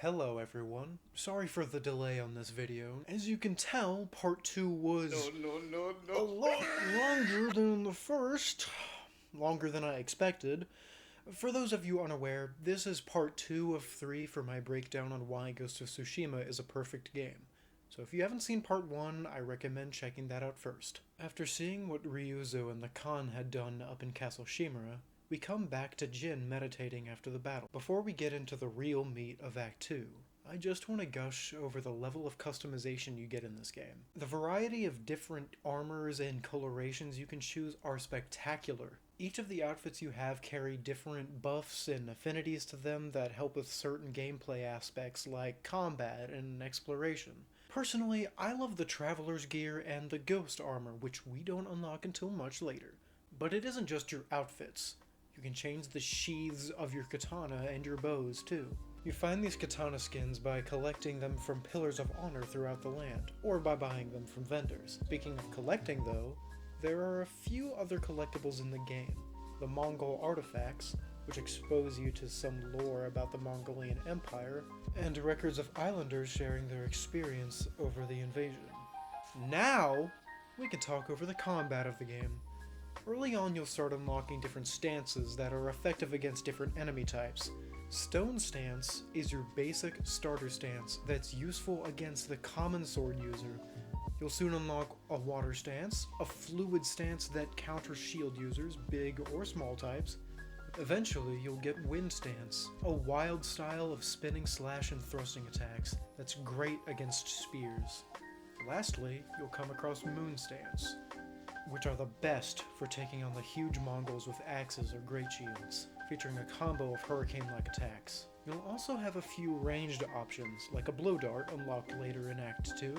Hello everyone. Sorry for the delay on this video. As you can tell, part 2 was a lot longer than the first. Longer than I expected. For those of you unaware, this is part 2 of 3 for my breakdown on why Ghost of Tsushima is a perfect game. So if you haven't seen part 1, I recommend checking that out first. After seeing what Ryuzo and the Khan had done up in Castle Shimura, we come back to Jin meditating after the battle. Before we get into the real meat of Act 2, I just want to gush over the level of customization you get in this game. The variety of different armors and colorations you can choose are spectacular. Each of the outfits you have carry different buffs and affinities to them that help with certain gameplay aspects like combat and exploration. Personally, I love the Traveler's gear and the Ghost armor, which we don't unlock until much later. But it isn't just your outfits. You can change the sheaths of your katana and your bows too. You find these katana skins by collecting them from pillars of honor throughout the land, or by buying them from vendors. Speaking of collecting though, there are a few other collectibles in the game. The Mongol artifacts, which expose you to some lore about the Mongolian Empire, and records of islanders sharing their experience over the invasion. Now, we can talk over the combat of the game. Early on you'll start unlocking different stances that are effective against different enemy types. Stone Stance is your basic starter stance that's useful against the common sword user. You'll soon unlock a Water Stance, a Fluid Stance that counters shield users, big or small types. Eventually you'll get Wind Stance, a wild style of spinning slash and thrusting attacks that's great against spears. Lastly, you'll come across Moon Stance, which are the best for taking on the huge Mongols with axes or great shields, featuring a combo of hurricane-like attacks. You'll also have a few ranged options, like a blow dart unlocked later in Act 2,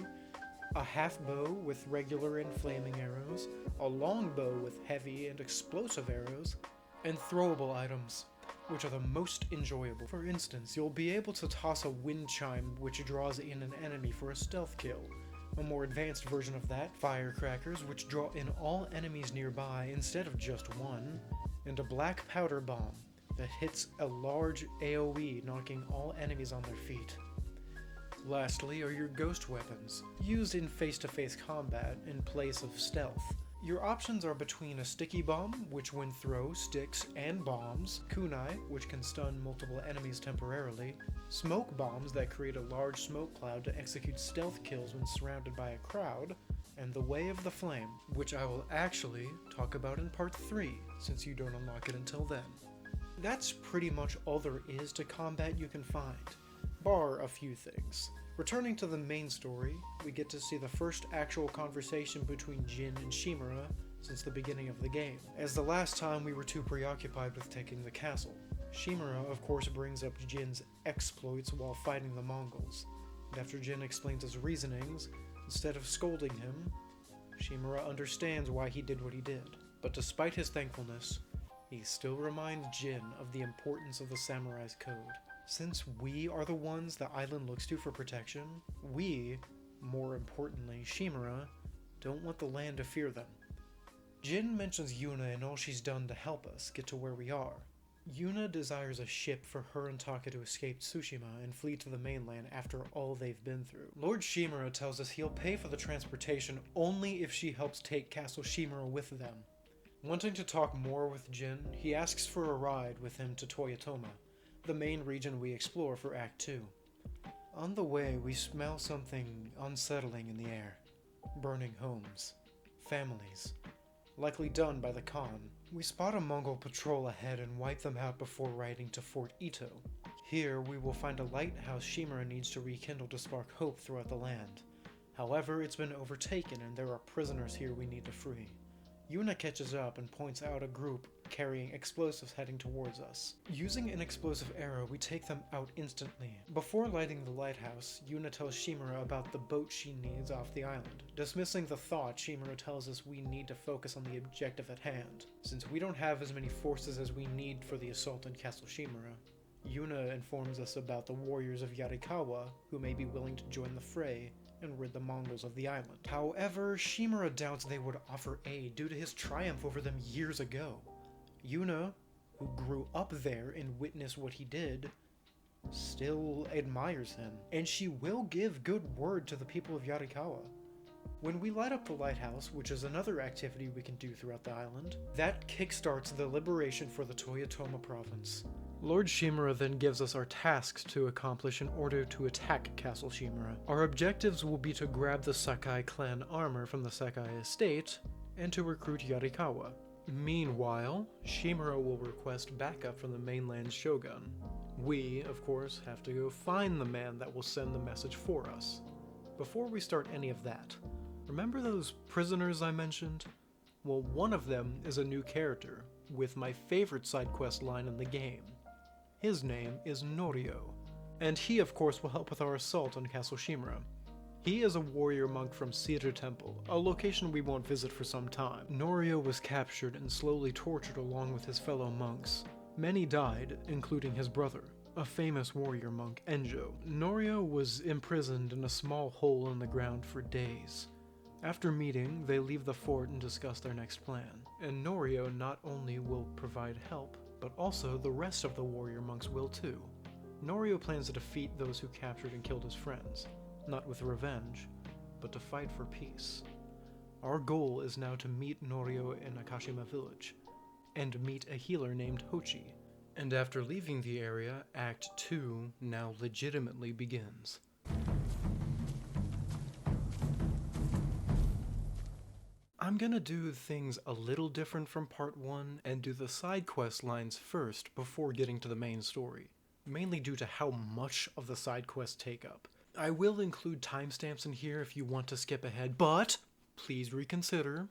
a half bow with regular and flaming arrows, a long bow with heavy and explosive arrows, and throwable items, which are the most enjoyable. For instance, you'll be able to toss a wind chime which draws in an enemy for a stealth kill. A more advanced version of that, firecrackers, which draw in all enemies nearby instead of just one, and a black powder bomb that hits a large AoE, knocking all enemies on their feet. Lastly are your ghost weapons, used in face-to-face combat in place of stealth. Your options are between a sticky bomb, which when throw sticks and bombs, kunai, which can stun multiple enemies temporarily, smoke bombs that create a large smoke cloud to execute stealth kills when surrounded by a crowd, and the Way of the Flame, which I will actually talk about in part 3, since you don't unlock it until then. That's pretty much all there is to combat you can find, bar a few things. Returning to the main story, we get to see the first actual conversation between Jin and Shimura since the beginning of the game, as the last time we were too preoccupied with taking the castle. Shimura of course brings up Jin's exploits while fighting the Mongols, and after Jin explains his reasonings, instead of scolding him, Shimura understands why he did what he did. But despite his thankfulness, he still reminds Jin of the importance of the samurai's code. Since we are the ones the island looks to for protection, we, more importantly Shimura, don't want the land to fear them. Jin mentions Yuna and all she's done to help us get to where we are. Yuna desires a ship for her and Taka to escape Tsushima and flee to the mainland after all they've been through. Lord Shimura tells us he'll pay for the transportation only if she helps take Castle Shimura with them. Wanting to talk more with Jin, he asks for a ride with him to Toyotoma, the main region we explore for Act 2. On the way, we smell something unsettling in the air. Burning homes. Families. Likely done by the Khan. We spot a Mongol patrol ahead and wipe them out before riding to Fort Ito. Here, we will find a lighthouse Shimura needs to rekindle to spark hope throughout the land. However, it's been overtaken and there are prisoners here we need to free. Yuna catches up and points out a group carrying explosives heading towards us. Using an explosive arrow, we take them out instantly. Before lighting the lighthouse, Yuna tells Shimura about the boat she needs off the island. Dismissing the thought, Shimura tells us we need to focus on the objective at hand. Since we don't have as many forces as we need for the assault on Castle Shimura, Yuna informs us about the warriors of Yarikawa who may be willing to join the fray and rid the Mongols of the island. However, Shimura doubts they would offer aid due to his triumph over them years ago. Yuna, who grew up there and witnessed what he did, still admires him, and she will give good word to the people of Yarikawa. When we light up the lighthouse, which is another activity we can do throughout the island, that kickstarts the liberation for the Toyotoma province. Lord Shimura then gives us our tasks to accomplish in order to attack Castle Shimura. Our objectives will be to grab the Sakai clan armor from the Sakai estate, and to recruit Yarikawa. Meanwhile, Shimura will request backup from the mainland shogun. We, of course, have to go find the man that will send the message for us. Before we start any of that, remember those prisoners I mentioned? Well, one of them is a new character, with my favorite side quest line in the game. His name is Norio, and he of course will help with our assault on Castle Shimura. He is a warrior monk from Cedar Temple, a location we won't visit for some time. Norio was captured and slowly tortured along with his fellow monks. Many died, including his brother, a famous warrior monk, Enjo. Norio was imprisoned in a small hole in the ground for days. After meeting, they leave the fort and discuss their next plan. And Norio not only will provide help, but also the rest of the warrior monks will too. Norio plans to defeat those who captured and killed his friends, not with revenge, but to fight for peace. Our goal is now to meet Norio in Akashima village, and meet a healer named Hochi. And after leaving the area, Act 2 now legitimately begins. I'm gonna do things a little different from part 1 and do the side quest lines first before getting to the main story, mainly due to how much of the side quests take up. I will include timestamps in here if you want to skip ahead, but please reconsider.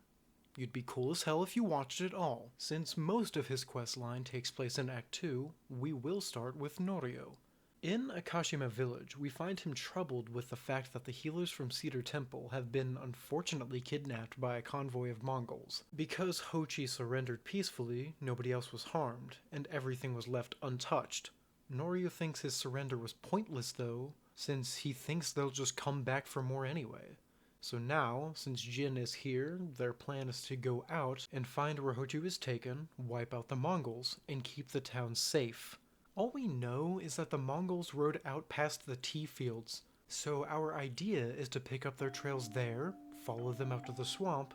You'd be cool as hell if you watched it all. Since most of his quest line takes place in Act 2, we will start with Norio. In Akashima village, we find him troubled with the fact that the healers from Cedar Temple have been unfortunately kidnapped by a convoy of Mongols. Because Hochi surrendered peacefully, nobody else was harmed, and everything was left untouched. Norio thinks his surrender was pointless though, since he thinks they'll just come back for more anyway. So now, since Jin is here, their plan is to go out and find where Hochi was taken, wipe out the Mongols, and keep the town safe. All we know is that the Mongols rode out past the tea fields, so our idea is to pick up their trails there, follow them out to the swamp,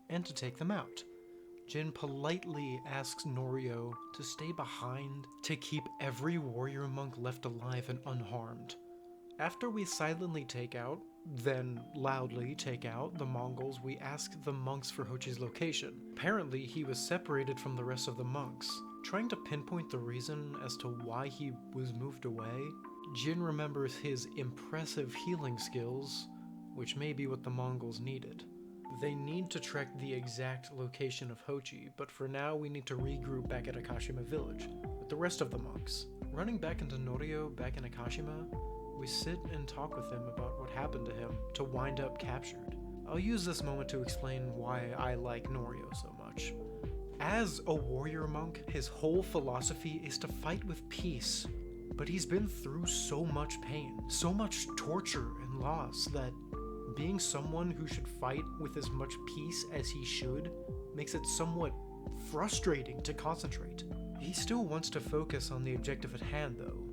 and to take them out. Jin politely asks Norio to stay behind to keep every warrior monk left alive and unharmed. After we silently take out, then loudly take out, the Mongols, we ask the monks for Hochi's location. Apparently, he was separated from the rest of the monks. Trying to pinpoint the reason as to why he was moved away, Jin remembers his impressive healing skills, which may be what the Mongols needed. They need to track the exact location of Hochi, but for now we need to regroup back at Akashima village with the rest of the monks. Running back into Norio back in Akashima, we sit and talk with him about what happened to him to wind up captured. I'll use this moment to explain why I like Norio so much. As a warrior monk, his whole philosophy is to fight with peace, but he's been through so much pain, so much torture and loss that being someone who should fight with as much peace as he should makes it somewhat frustrating to concentrate. He still wants to focus on the objective at hand though,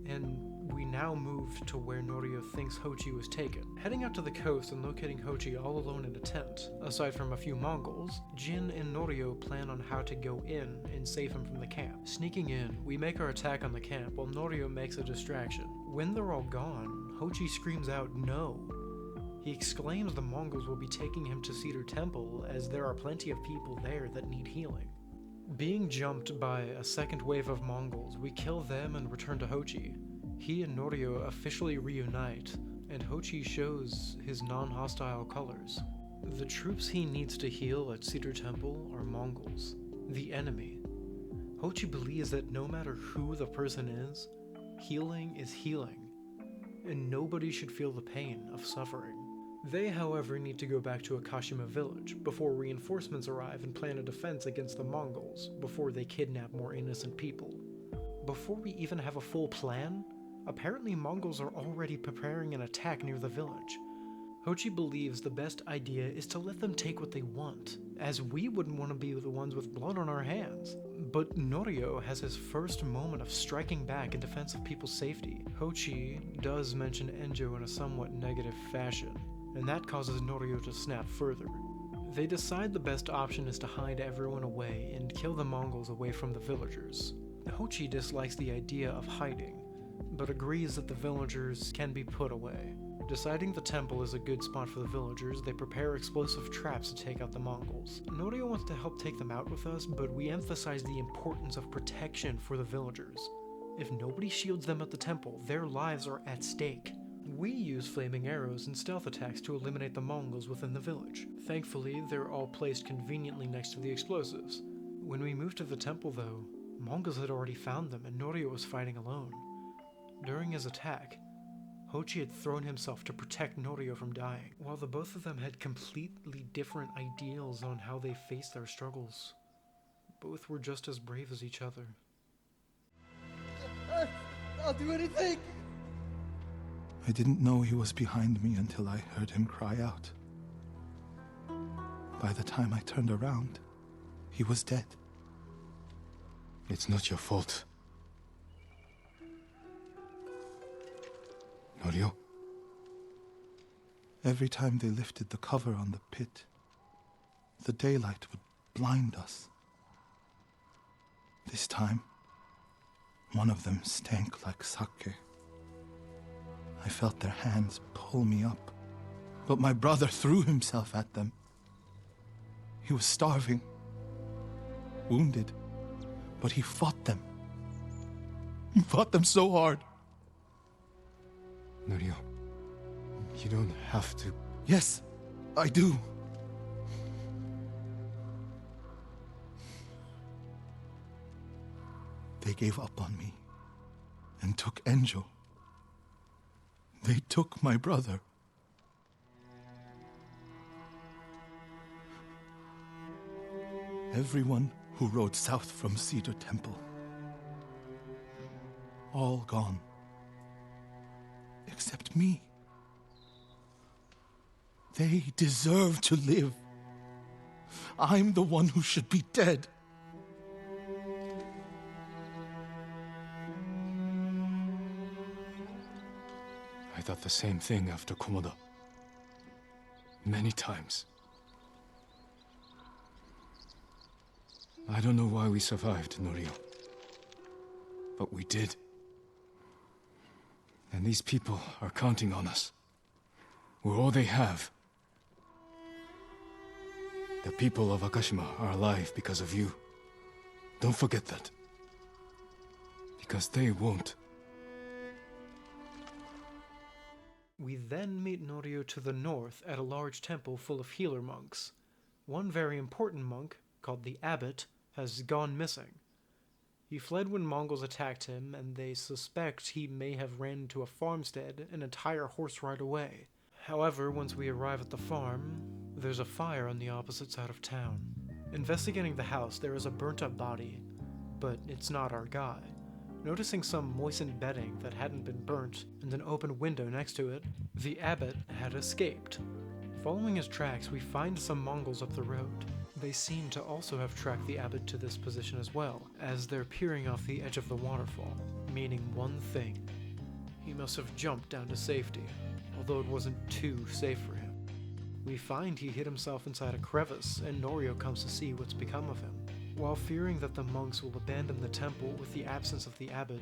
and we now move to where Norio thinks Hochi was taken. Heading out to the coast and locating Hochi all alone in a tent, aside from a few Mongols, Jin and Norio plan on how to go in and save him from the camp. Sneaking in, we make our attack on the camp while Norio makes a distraction. When they're all gone, Hochi screams out no. He exclaims the Mongols will be taking him to Cedar Temple as there are plenty of people there that need healing. Being jumped by a second wave of Mongols, we kill them and return to Hochi. He and Norio officially reunite, and Hochi shows his non-hostile colors. The troops he needs to heal at Cedar Temple are Mongols, the enemy. Hochi believes that no matter who the person is, healing is healing, and nobody should feel the pain of suffering. They, however, need to go back to Akashima village before reinforcements arrive and plan a defense against the Mongols before they kidnap more innocent people. Before we even have a full plan, apparently Mongols are already preparing an attack near the village. Hochi believes the best idea is to let them take what they want, as we wouldn't want to be the ones with blood on our hands. But Norio has his first moment of striking back in defense of people's safety. Hochi does mention Enjo in a somewhat negative fashion, and that causes Norio to snap further. They decide the best option is to hide everyone away and kill the Mongols away from the villagers. Hochi dislikes the idea of hiding, but agrees that the villagers can be put away. Deciding the temple is a good spot for the villagers, they prepare explosive traps to take out the Mongols. Norio wants to help take them out with us, but we emphasize the importance of protection for the villagers. If nobody shields them at the temple, their lives are at stake. We use flaming arrows and stealth attacks to eliminate the Mongols within the village. Thankfully, they're all placed conveniently next to the explosives. When we moved to the temple though, Mongols had already found them and Norio was fighting alone. During his attack, Hochi had thrown himself to protect Norio from dying. While the both of them had completely different ideals on how they faced their struggles, both were just as brave as each other. I'll do anything! I didn't know he was behind me until I heard him cry out. By the time I turned around, he was dead. It's not your fault. Norio? Every time they lifted the cover on the pit, the daylight would blind us. This time, one of them stank like sake. I felt their hands pull me up, but my brother threw himself at them. He was starving, wounded, but he fought them. He fought them so hard. Norio, you don't have to... Yes, I do. They gave up on me and took Enjo. They took my brother. Everyone who rode south from Cedar Temple. All gone. Except me. They deserve to live. I'm the one who should be dead. I thought the same thing after Komoda. Many times. I don't know why we survived, Norio. But we did. And these people are counting on us. We're all they have. The people of Akashima are alive because of you. Don't forget that. Because they won't. We then meet Norio to the north at a large temple full of healer monks. One very important monk, called the Abbot, has gone missing. He fled when Mongols attacked him, and they suspect he may have ran into a farmstead an entire horse ride away. However, once we arrive at the farm, there's a fire on the opposite side of town. Investigating the house, there is a burnt-up body, but it's not our guy. Noticing some moistened bedding that hadn't been burnt and an open window next to it, the Abbot had escaped. Following his tracks, we find some Mongols up the road. They seem to also have tracked the Abbot to this position as well, as they're peering off the edge of the waterfall, meaning one thing. He must have jumped down to safety, although it wasn't too safe for him. We find he hid himself inside a crevice, and Norio comes to see what's become of him. While fearing that the monks will abandon the temple with the absence of the Abbot,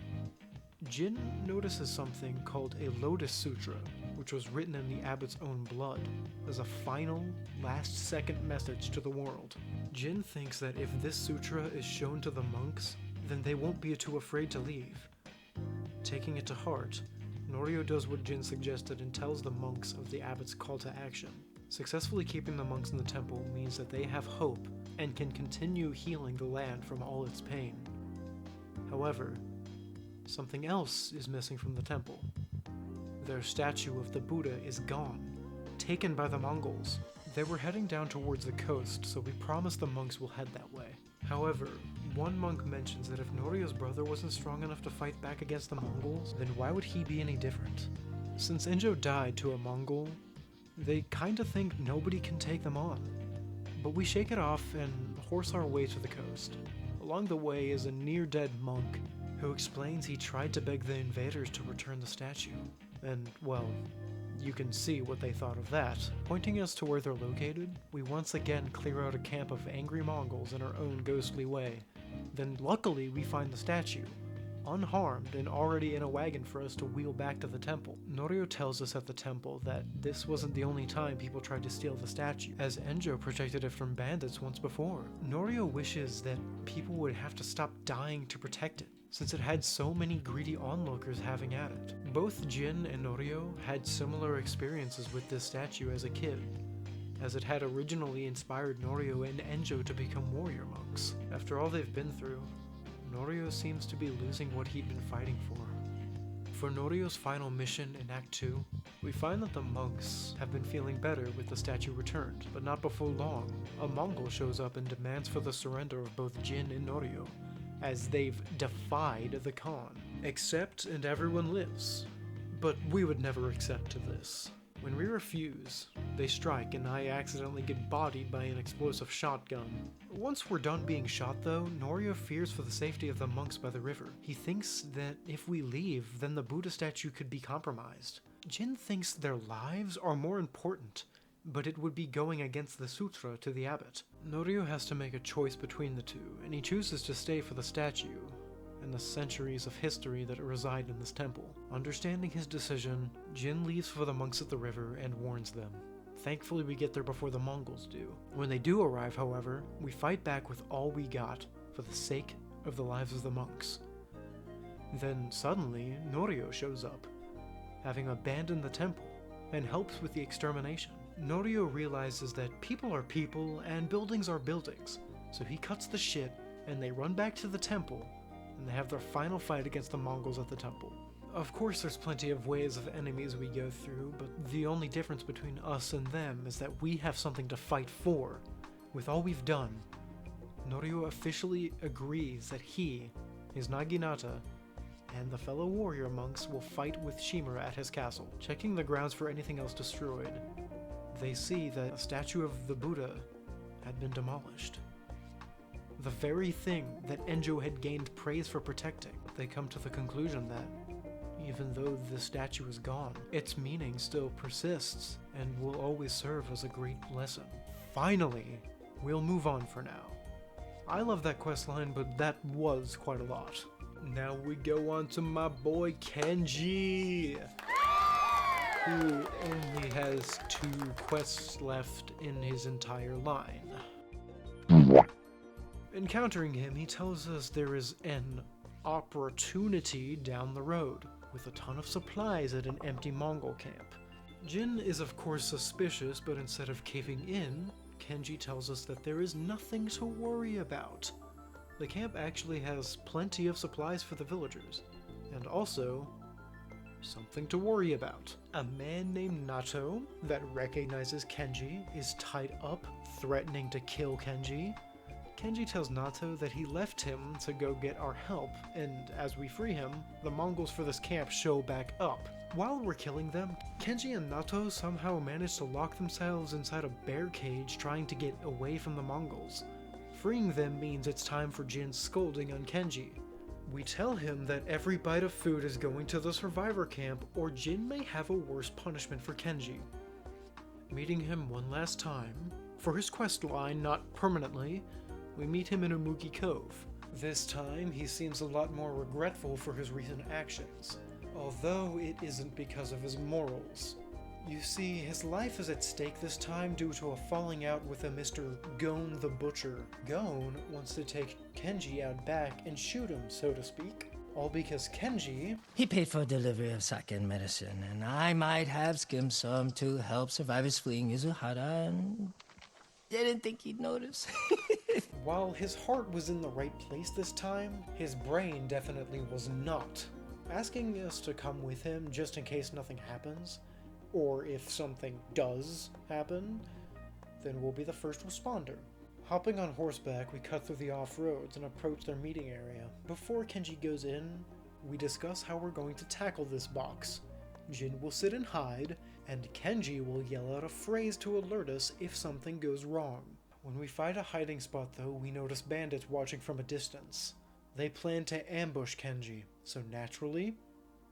Jin notices something called a Lotus Sutra, which was written in the Abbot's own blood, as a final, last-second message to the world. Jin thinks that if this sutra is shown to the monks, then they won't be too afraid to leave. Taking it to heart, Norio does what Jin suggested and tells the monks of the Abbot's call to action. Successfully keeping the monks in the temple means that they have hope and can continue healing the land from all its pain. However, something else is missing from the temple. Their statue of the Buddha is gone, taken by the Mongols. They were heading down towards the coast, so we promise the monks will head that way. However, one monk mentions that if Norio's brother wasn't strong enough to fight back against the Mongols, then why would he be any different? Since Enjo died to a Mongol, they kinda think nobody can take them on. But we shake it off and horse our way to the coast. Along the way is a near-dead monk who explains he tried to beg the invaders to return the statue. And, well, you can see what they thought of that. Pointing us to where they're located, we once again clear out a camp of angry Mongols in our own ghostly way. Then luckily we find the statue, unharmed and already in a wagon for us to wheel back to the temple. Norio tells us at the temple that this wasn't the only time people tried to steal the statue, as Enjo protected it from bandits once before. Norio wishes that people would have to stop dying to protect it, since it had so many greedy onlookers having at it. Both Jin and Norio had similar experiences with this statue as a kid, as it had originally inspired Norio and Enjo to become warrior monks. After all they've been through, Norio seems to be losing what he'd been fighting for. For Norio's final mission in Act 2, we find that the monks have been feeling better with the statue returned, but not before long. A Mongol shows up and demands for the surrender of both Jin and Norio, as they've defied the Khan. Accept and everyone lives. But we would never accept to this. When we refuse, they strike and I accidentally get bodied by an explosive shotgun. Once we're done being shot though, Norio fears for the safety of the monks by the river. He thinks that if we leave, then the Buddha statue could be compromised. Jin thinks their lives are more important, but it would be going against the sutra to the abbot. Norio has to make a choice between the two, and he chooses to stay for the statue and the centuries of history that reside in this temple. Understanding his decision, Jin leaves for the monks at the river and warns them. Thankfully we get there before the Mongols do. When they do arrive, however, we fight back with all we got for the sake of the lives of the monks. Then suddenly, Norio shows up, having abandoned the temple, and helps with the extermination. Norio realizes that people are people and buildings are buildings, so he cuts the shit and they run back to the temple and they have their final fight against the Mongols at the temple. Of course there's plenty of waves of enemies we go through, but the only difference between us and them is that we have something to fight for. With all we've done, Norio officially agrees that he, his Naginata, and the fellow warrior monks will fight with Shimura at his castle. Checking the grounds for anything else destroyed, they see that a statue of the Buddha had been demolished. The very thing that Enjo had gained praise for protecting. They come to the conclusion that, even though the statue is gone, its meaning still persists and will always serve as a great lesson. Finally, we'll move on for now. I love that questline, but that was quite a lot. Now we go on to my boy Kenji, who only has 2 quests left in his entire line. Encountering him, he tells us there is an opportunity down the road, with a ton of supplies at an empty Mongol camp. Jin is of course suspicious, but instead of caving in, Kenji tells us that there is nothing to worry about. The camp actually has plenty of supplies for the villagers, and also something to worry about. A man named Nato that recognizes Kenji is tied up, threatening to kill Kenji. Kenji tells Nato that he left him to go get our help, and as we free him, the Mongols for this camp show back up. While we're killing them, Kenji and Nato somehow manage to lock themselves inside a bear cage trying to get away from the Mongols. Freeing them means it's time for Jin's scolding on Kenji. We tell him that every bite of food is going to the survivor camp, or Jin may have a worse punishment for Kenji. Meeting him one last time, for his quest line, not permanently, we meet him in Umugi Cove. This time, he seems a lot more regretful for his recent actions, although it isn't because of his morals. You see, his life is at stake this time due to a falling out with a Mr. Gon the Butcher. Gon wants to take Kenji out back and shoot him, so to speak. All because Kenji... He paid for delivery of sake and medicine, and I might have skimmed some to help survivors fleeing Izuhara, and didn't think he'd notice. While his heart was in the right place this time, his brain definitely was not. Asking us to come with him just in case nothing happens, or if something does happen, then we'll be the first responder. Hopping on horseback, we cut through the off-roads and approach their meeting area. Before Kenji goes in, we discuss how we're going to tackle this box. Jin will sit and hide, and Kenji will yell out a phrase to alert us if something goes wrong. When we find a hiding spot though, we notice bandits watching from a distance. They plan to ambush Kenji, so naturally,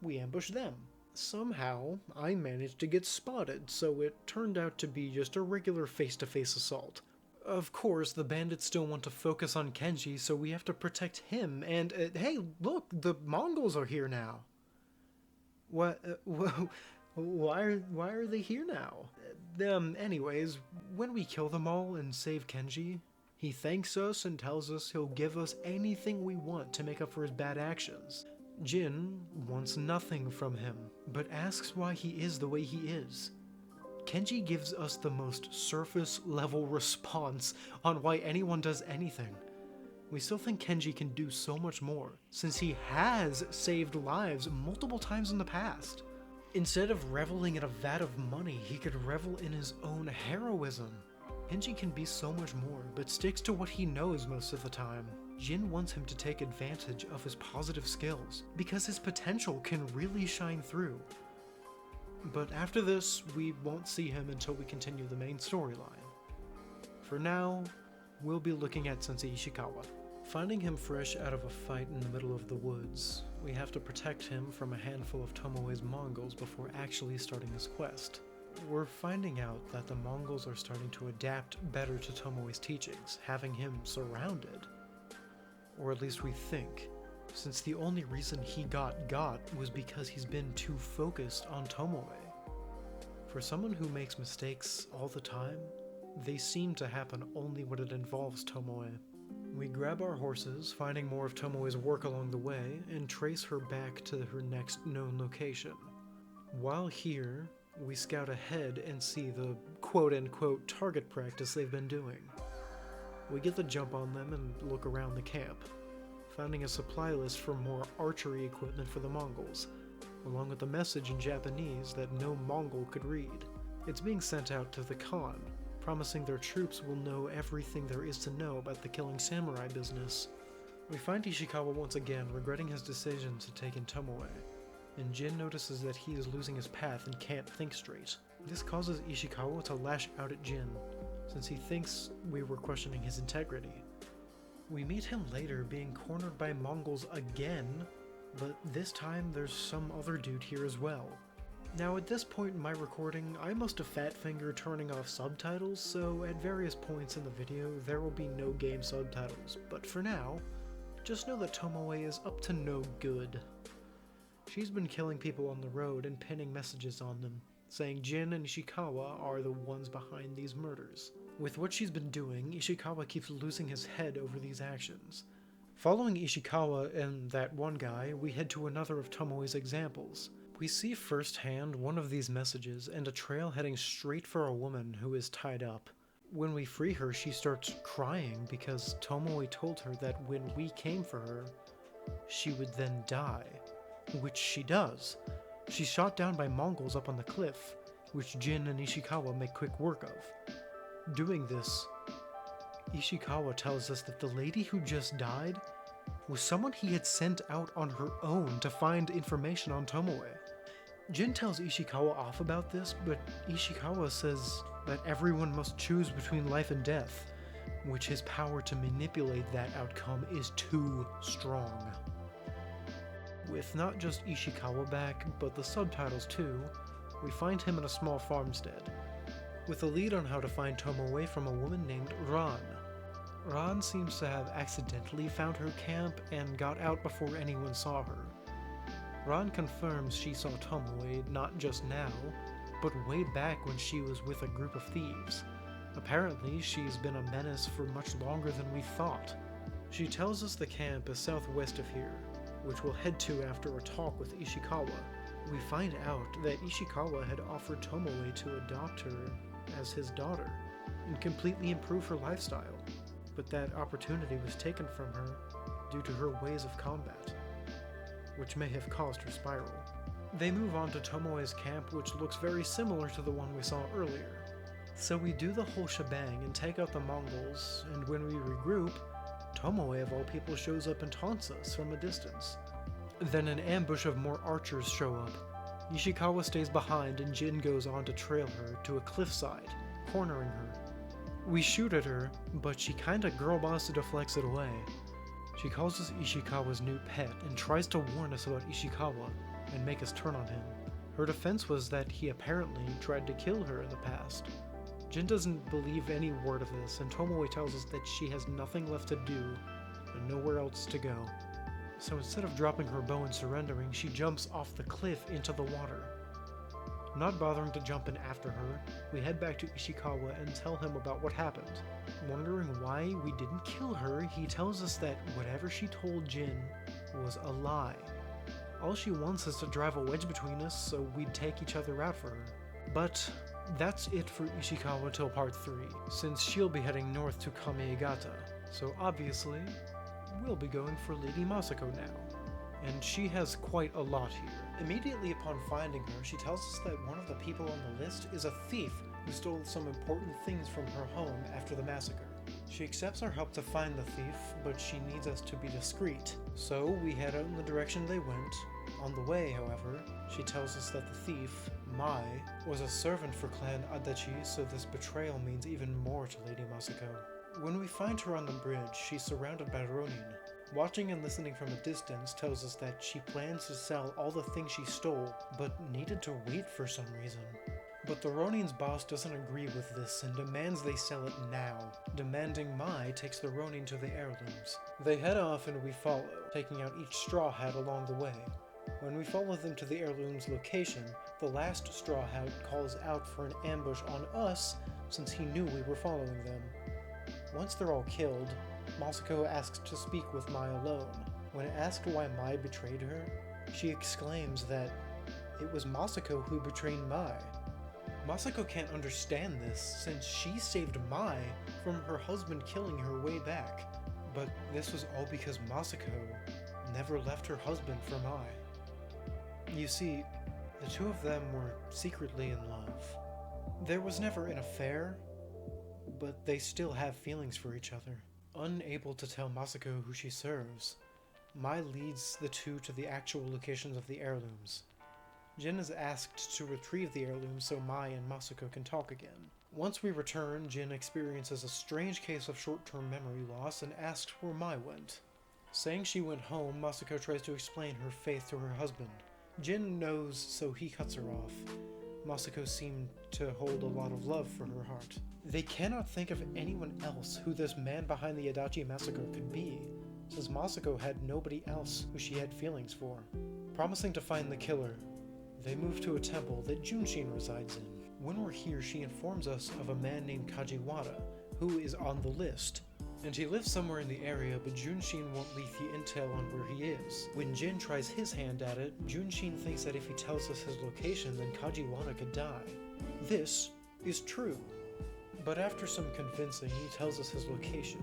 we ambush them. Somehow, I managed to get spotted, so it turned out to be just a regular face-to-face assault. Of course, the bandits still want to focus on Kenji, so we have to protect him, and hey, look, the Mongols are here now. What, why are they here now? Anyways, when we kill them all and save Kenji, he thanks us and tells us he'll give us anything we want to make up for his bad actions. Jin wants nothing from him, but asks why he is the way he is. Kenji gives us the most surface-level response on why anyone does anything. We still think Kenji can do so much more, since he has saved lives multiple times in the past. Instead of reveling in a vat of money, he could revel in his own heroism. Kenji can be so much more, but sticks to what he knows most of the time. Jin wants him to take advantage of his positive skills, because his potential can really shine through. But after this, we won't see him until we continue the main storyline. For now, we'll be looking at Sensei Ishikawa. Finding him fresh out of a fight in the middle of the woods, we have to protect him from a handful of Tomoe's Mongols before actually starting his quest. We're finding out that the Mongols are starting to adapt better to Tomoe's teachings, having him surrounded. Or at least we think, since the only reason he got was because he's been too focused on Tomoe. For someone who makes mistakes all the time, they seem to happen only when it involves Tomoe. We grab our horses, finding more of Tomoe's work along the way, and trace her back to her next known location. While here, we scout ahead and see the quote-unquote target practice they've been doing. We get the jump on them and look around the camp, finding a supply list for more archery equipment for the Mongols, along with a message in Japanese that no Mongol could read. It's being sent out to the Khan, promising their troops will know everything there is to know about the killing samurai business. We find Ishikawa once again regretting his decision to take in Tomoe, and Jin notices that he is losing his path and can't think straight. This causes Ishikawa to lash out at Jin, since he thinks we were questioning his integrity. We meet him later being cornered by Mongols again, but this time there's some other dude here as well. Now at this point in my recording, I must have fat-fingered turning off subtitles, so at various points in the video there will be no game subtitles, but for now, just know that Tomoe is up to no good. She's been killing people on the road and pinning messages on them, saying Jin and Ishikawa are the ones behind these murders. With what she's been doing, Ishikawa keeps losing his head over these actions. Following Ishikawa and that one guy, we head to another of Tomoe's examples. We see firsthand one of these messages and a trail heading straight for a woman who is tied up. When we free her, she starts crying because Tomoe told her that when we came for her, she would then die, which she does. She's shot down by Mongols up on the cliff, which Jin and Ishikawa make quick work of. Doing this, Ishikawa tells us that the lady who just died was someone he had sent out on her own to find information on Tomoe. Jin tells Ishikawa off about this, but Ishikawa says that everyone must choose between life and death, which his power to manipulate that outcome is too strong. With not just Ishikawa back, but the subtitles too, we find him in a small farmstead, with a lead on how to find Tomoe from a woman named Ran. Ran seems to have accidentally found her camp and got out before anyone saw her. Ran confirms she saw Tomoe not just now, but way back when she was with a group of thieves. Apparently, she's been a menace for much longer than we thought. She tells us the camp is southwest of here, which we'll head to after a talk with Ishikawa. We find out that Ishikawa had offered Tomoe to adopt her as his daughter and completely improve her lifestyle, but that opportunity was taken from her due to her ways of combat, which may have caused her spiral. They move on to Tomoe's camp, which looks very similar to the one we saw earlier. So we do the whole shebang and take out the Mongols, and when we regroup, Tomoe of all people shows up and taunts us from a distance. Then an ambush of more archers show up. Ishikawa stays behind and Jin goes on to trail her to a cliffside, cornering her. We shoot at her, but she kinda girl-boss deflects it away. She calls us Ishikawa's new pet and tries to warn us about Ishikawa and make us turn on him. Her defense was that he apparently tried to kill her in the past. Jin doesn't believe any word of this, and Tomoe tells us that she has nothing left to do and nowhere else to go. So instead of dropping her bow and surrendering, she jumps off the cliff into the water. Not bothering to jump in after her, we head back to Ishikawa and tell him about what happened. Wondering why we didn't kill her, he tells us that whatever she told Jin was a lie. All she wants is to drive a wedge between us so we'd take each other out for her. But that's it for Ishikawa till part 3, since she'll be heading north to Kamiegata. So obviously, we'll be going for Lady Masako now. And she has quite a lot here. Immediately upon finding her, she tells us that one of the people on the list is a thief who stole some important things from her home after the massacre. She accepts our help to find the thief, but she needs us to be discreet. So we head out in the direction they went. On the way, however, she tells us that the thief, Mai, was a servant for Clan Adachi, so this betrayal means even more to Lady Masako. When we find her on the bridge, she's surrounded by Ronin. Watching and listening from a distance tells us that she plans to sell all the things she stole, but needed to wait for some reason. But the Ronin's boss doesn't agree with this and demands they sell it now, demanding Mai takes the Ronin to the heirlooms. They head off and we follow, taking out each straw hat along the way. When we follow them to the heirloom's location, the last straw hat calls out for an ambush on us since he knew we were following them. Once they're all killed, Masako asks to speak with Mai alone. When asked why Mai betrayed her, she exclaims that it was Masako who betrayed Mai. Masako can't understand this since she saved Mai from her husband killing her way back. But this was all because Masako never left her husband for Mai. You see, the two of them were secretly in love. There was never an affair, but they still have feelings for each other. Unable to tell Masako who she serves, Mai leads the two to the actual locations of the heirlooms. Jin is asked to retrieve the heirlooms so Mai and Masako can talk again. Once we return, Jin experiences a strange case of short-term memory loss and asks where Mai went. Saying she went home, Masako tries to explain her faith to her husband. Jin knows, so he cuts her off. Masako seemed to hold a lot of love for her heart. They cannot think of anyone else who this man behind the Adachi massacre could be, since Masako had nobody else who she had feelings for. Promising to find the killer, they move to a temple that Junshin resides in. When we're here, she informs us of a man named Kajiwara, who is on the list. And he lives somewhere in the area, but Junshin won't leave the intel on where he is. When Jin tries his hand at it, Junshin thinks that if he tells us his location, then Kajiwara could die. This is true. But after some convincing, he tells us his location.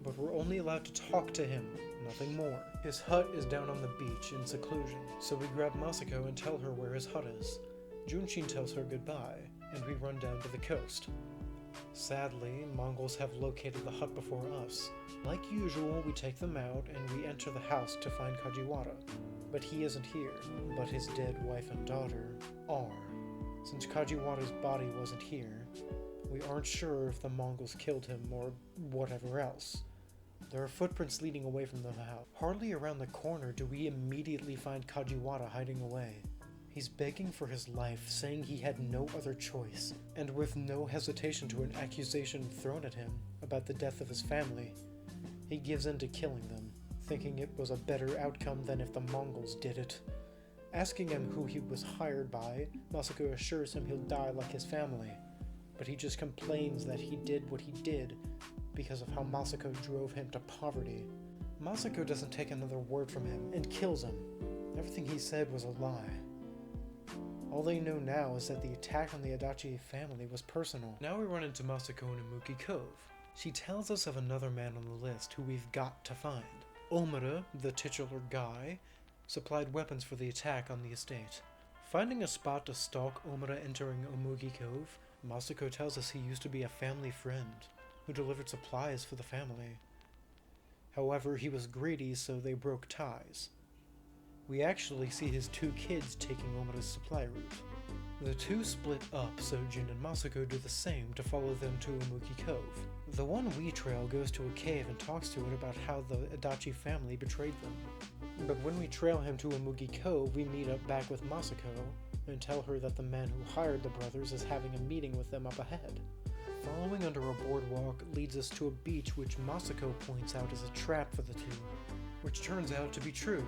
But we're only allowed to talk to him, nothing more. His hut is down on the beach in seclusion, so we grab Masako and tell her where his hut is. Junshin tells her goodbye, and we run down to the coast. Sadly, Mongols have located the hut before us. Like usual, we take them out and we enter the house to find Kajiwara. But he isn't here, but his dead wife and daughter are. Since Kajiwara's body wasn't here, we aren't sure if the Mongols killed him or whatever else. There are footprints leading away from the house. Hardly around the corner do we immediately find Kajiwara hiding away. He's begging for his life, saying he had no other choice, and with no hesitation to an accusation thrown at him about the death of his family, he gives in to killing them, thinking it was a better outcome than if the Mongols did it. Asking him who he was hired by, Masako assures him he'll die like his family, but he just complains that he did what he did because of how Masako drove him to poverty. Masako doesn't take another word from him and kills him. Everything he said was a lie. All they know now is that the attack on the Adachi family was personal. Now we run into Masako in Imuki Cove. She tells us of another man on the list who we've got to find. Omura, the titular guy, supplied weapons for the attack on the estate. Finding a spot to stalk Omura entering Imuki Cove, Masako tells us he used to be a family friend who delivered supplies for the family. However, he was greedy, so they broke ties. We actually see his two kids taking Omura's supply route. The two split up, so Jin and Masako do the same to follow them to Umugi Cove. The one we trail goes to a cave and talks to it about how the Adachi family betrayed them. But when we trail him to Umugi Cove, we meet up back with Masako and tell her that the man who hired the brothers is having a meeting with them up ahead. Following under a boardwalk leads us to a beach which Masako points out as a trap for the two, which turns out to be true.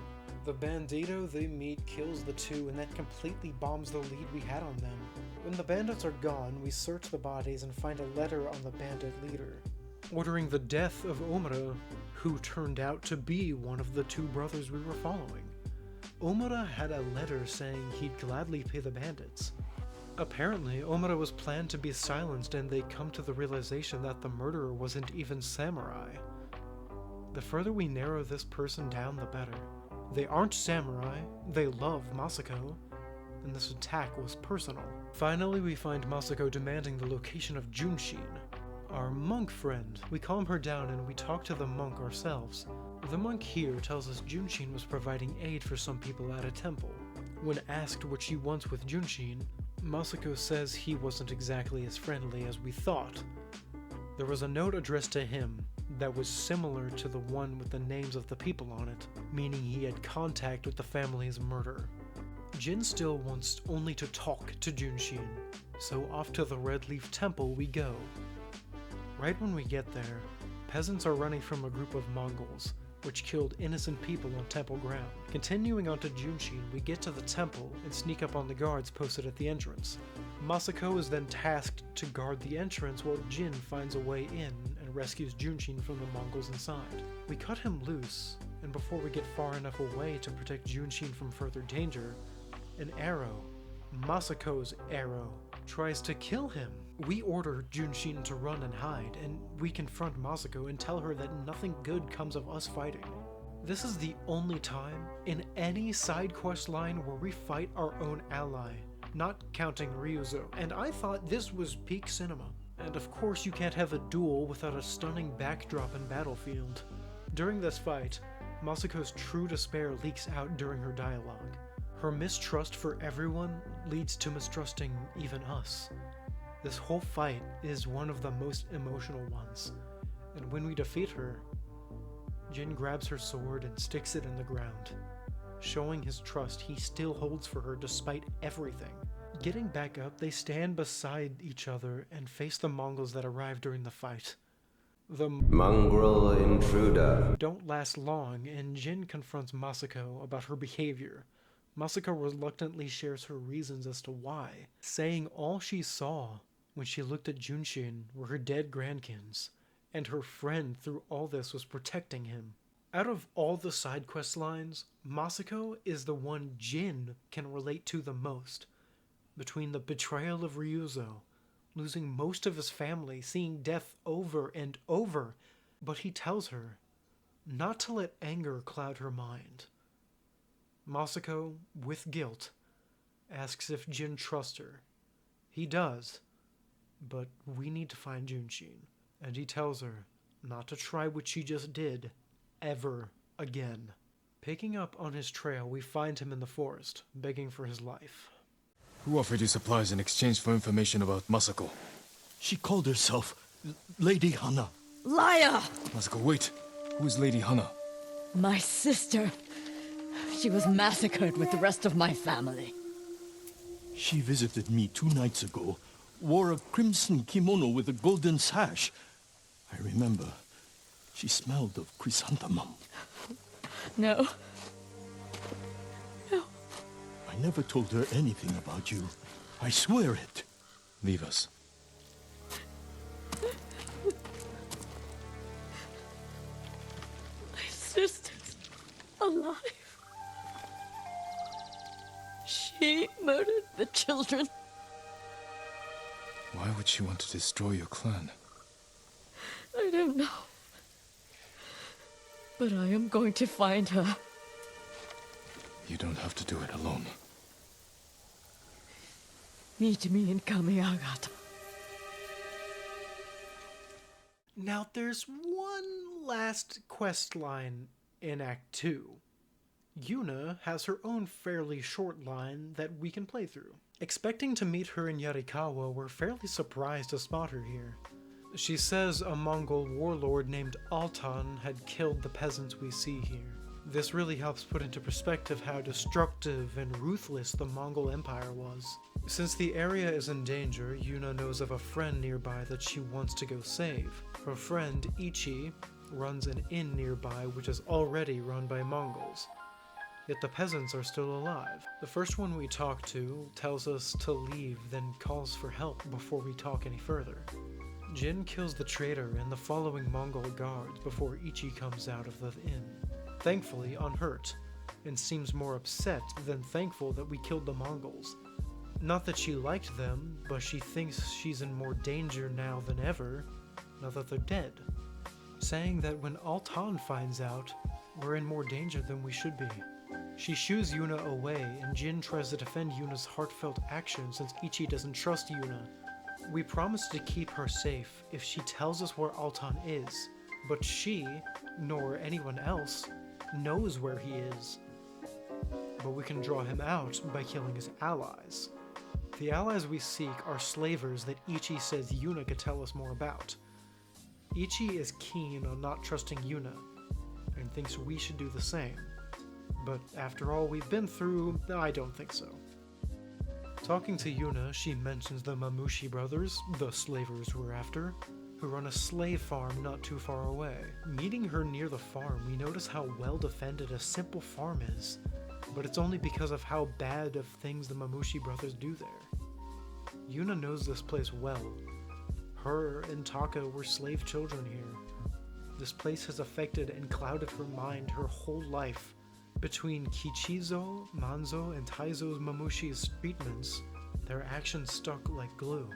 The bandito they meet kills the two and that completely bombs the lead we had on them. When the bandits are gone, we search the bodies and find a letter on the bandit leader, ordering the death of Omura, who turned out to be one of the two brothers we were following. Omura had a letter saying he'd gladly pay the bandits. Apparently, Omura was planned to be silenced and they come to the realization that the murderer wasn't even samurai. The further we narrow this person down, the better. They aren't samurai, they love Masako, and this attack was personal. Finally, we find Masako demanding the location of Junshin, our monk friend. We calm her down and we talk to the monk ourselves. The monk here tells us Junshin was providing aid for some people at a temple. When asked what she wants with Junshin, Masako says he wasn't exactly as friendly as we thought. There was a note addressed to him that was similar to the one with the names of the people on it, meaning he had contact with the family's murder. Jin still wants only to talk to Junshin, so off to the Red Leaf Temple we go. Right when we get there, peasants are running from a group of Mongols, which killed innocent people on temple ground. Continuing on to Junshin, we get to the temple and sneak up on the guards posted at the entrance. Masako is then tasked to guard the entrance while Jin finds a way in and rescues Junshin from the Mongols inside. We cut him loose, and before we get far enough away to protect Junshin from further danger, an arrow, Masako's arrow, tries to kill him. We order Junshin to run and hide, and we confront Masako and tell her that nothing good comes of us fighting. This is the only time in any side quest line where we fight our own ally, not counting Ryuzo, and I thought this was peak cinema. And of course you can't have a duel without a stunning backdrop and battlefield. During this fight, Masako's true despair leaks out during her dialogue. Her mistrust for everyone leads to mistrusting even us. This whole fight is one of the most emotional ones, and when we defeat her, Jin grabs her sword and sticks it in the ground, showing his trust he still holds for her despite everything. Getting back up, they stand beside each other and face the Mongols that arrived during the fight. The mongrel intruder don't last long, and Jin confronts Masako about her behavior. Masako reluctantly shares her reasons as to why, saying all she saw when she looked at Junshin were her dead grandkins, and her friend through all this was protecting him. Out of all the side quest lines, Masako is the one Jin can relate to the most. Between the betrayal of Ryuzo, losing most of his family, seeing death over and over, but he tells her not to let anger cloud her mind. Masako, with guilt, asks if Jin trusts her. He does, but we need to find Junshin, and he tells her not to try what she just did, ever again. Picking up on his trail, we find him in the forest, begging for his life. Who offered you supplies in exchange for information about Masako? She called herself Lady Hana. Liar! Masako, wait. Who is Lady Hana? My sister. She was massacred with the rest of my family. She visited me 2 nights ago, wore a crimson kimono with a golden sash. I remember. She smelled of chrysanthemum. No. No. I never told her anything about you. I swear it. Leave us. My sister's alive. She murdered the children. Why would she want to destroy your clan? I don't know. But I am going to find her. You don't have to do it alone. Meet me in Kamiagata. Now there's one last quest line in Act 2. Yuna has her own fairly short line that we can play through. Expecting to meet her in Yarikawa, we're fairly surprised to spot her here. She says a Mongol warlord named Altan had killed the peasants we see here. This really helps put into perspective how destructive and ruthless the Mongol Empire was. Since the area is in danger, Yuna knows of a friend nearby that she wants to go save. Her friend, Ichi, runs an inn nearby which is already run by Mongols. Yet the peasants are still alive. The first one we talk to tells us to leave, then calls for help before we talk any further. Jin kills the traitor and the following Mongol guards before Ichi comes out of the inn. Thankfully unhurt, and seems more upset than thankful that we killed the Mongols. Not that she liked them, but she thinks she's in more danger now than ever, now that they're dead. Saying that when Altan finds out, we're in more danger than we should be. She shoos Yuna away, and Jin tries to defend Yuna's heartfelt action since Ichi doesn't trust Yuna. We promise to keep her safe if she tells us where Altan is, but she, nor anyone else, knows where he is. But we can draw him out by killing his allies. The allies we seek are slavers that Ichi says Yuna could tell us more about. Ichi is keen on not trusting Yuna, and thinks we should do the same. But after all we've been through, I don't think so. Talking to Yuna, she mentions the Mamushi brothers, the slavers we're after, who run a slave farm not too far away. Meeting her near the farm, we notice how well defended a simple farm is, but it's only because of how bad of things the Mamushi brothers do there. Yuna knows this place well. Her and Taka were slave children here. This place has affected and clouded her mind her whole life. Between Kichizo, Manzo, and Taizo's Mamushi's treatments, their actions stuck like glue.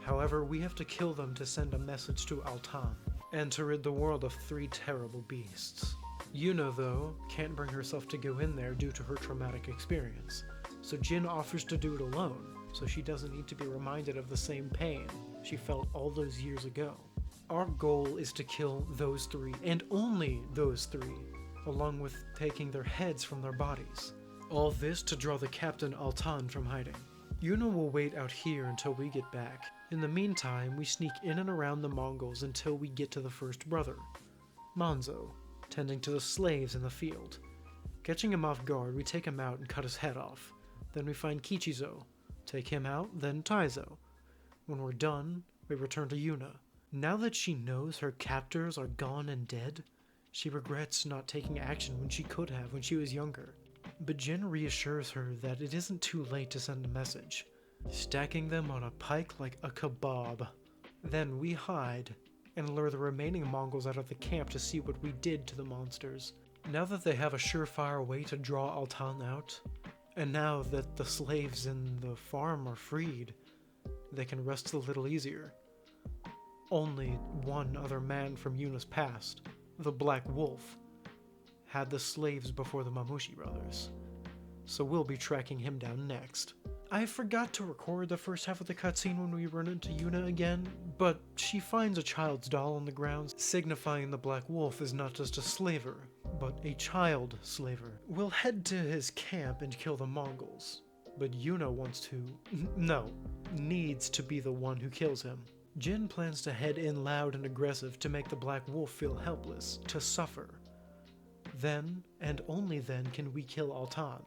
However, we have to kill them to send a message to Altan, and to rid the world of 3 terrible beasts. Yuna, though, can't bring herself to go in there due to her traumatic experience, so Jin offers to do it alone, so she doesn't need to be reminded of the same pain she felt all those years ago. Our goal is to kill those 3, and only those 3, along with taking their heads from their bodies. All this to draw the Captain Altan from hiding. Yuna will wait out here until we get back. In the meantime, we sneak in and around the Mongols until we get to the first brother, Manzo, tending to the slaves in the field. Catching him off guard, we take him out and cut his head off. Then we find Kichizo, take him out, then Taizo. When we're done, we return to Yuna. Now that she knows her captors are gone and dead, she regrets not taking action when she could have when she was younger. But Jin reassures her that it isn't too late to send a message, stacking them on a pike like a kebab. Then we hide and lure the remaining Mongols out of the camp to see what we did to the monsters. Now that they have a surefire way to draw Altan out, and now that the slaves in the farm are freed, they can rest a little easier. Only one other man from Yuna's past, the Black Wolf, had the slaves before the Mamushi brothers, so we'll be tracking him down next. I forgot to record the first half of the cutscene when we run into Yuna again, but she finds a child's doll on the ground, signifying the Black Wolf is not just a slaver, but a child slaver. We'll head to his camp and kill the Mongols, but Yuna needs to be the one who kills him. Jin plans to head in loud and aggressive to make the Black Wolf feel helpless, to suffer. Then, and only then, can we kill Altan.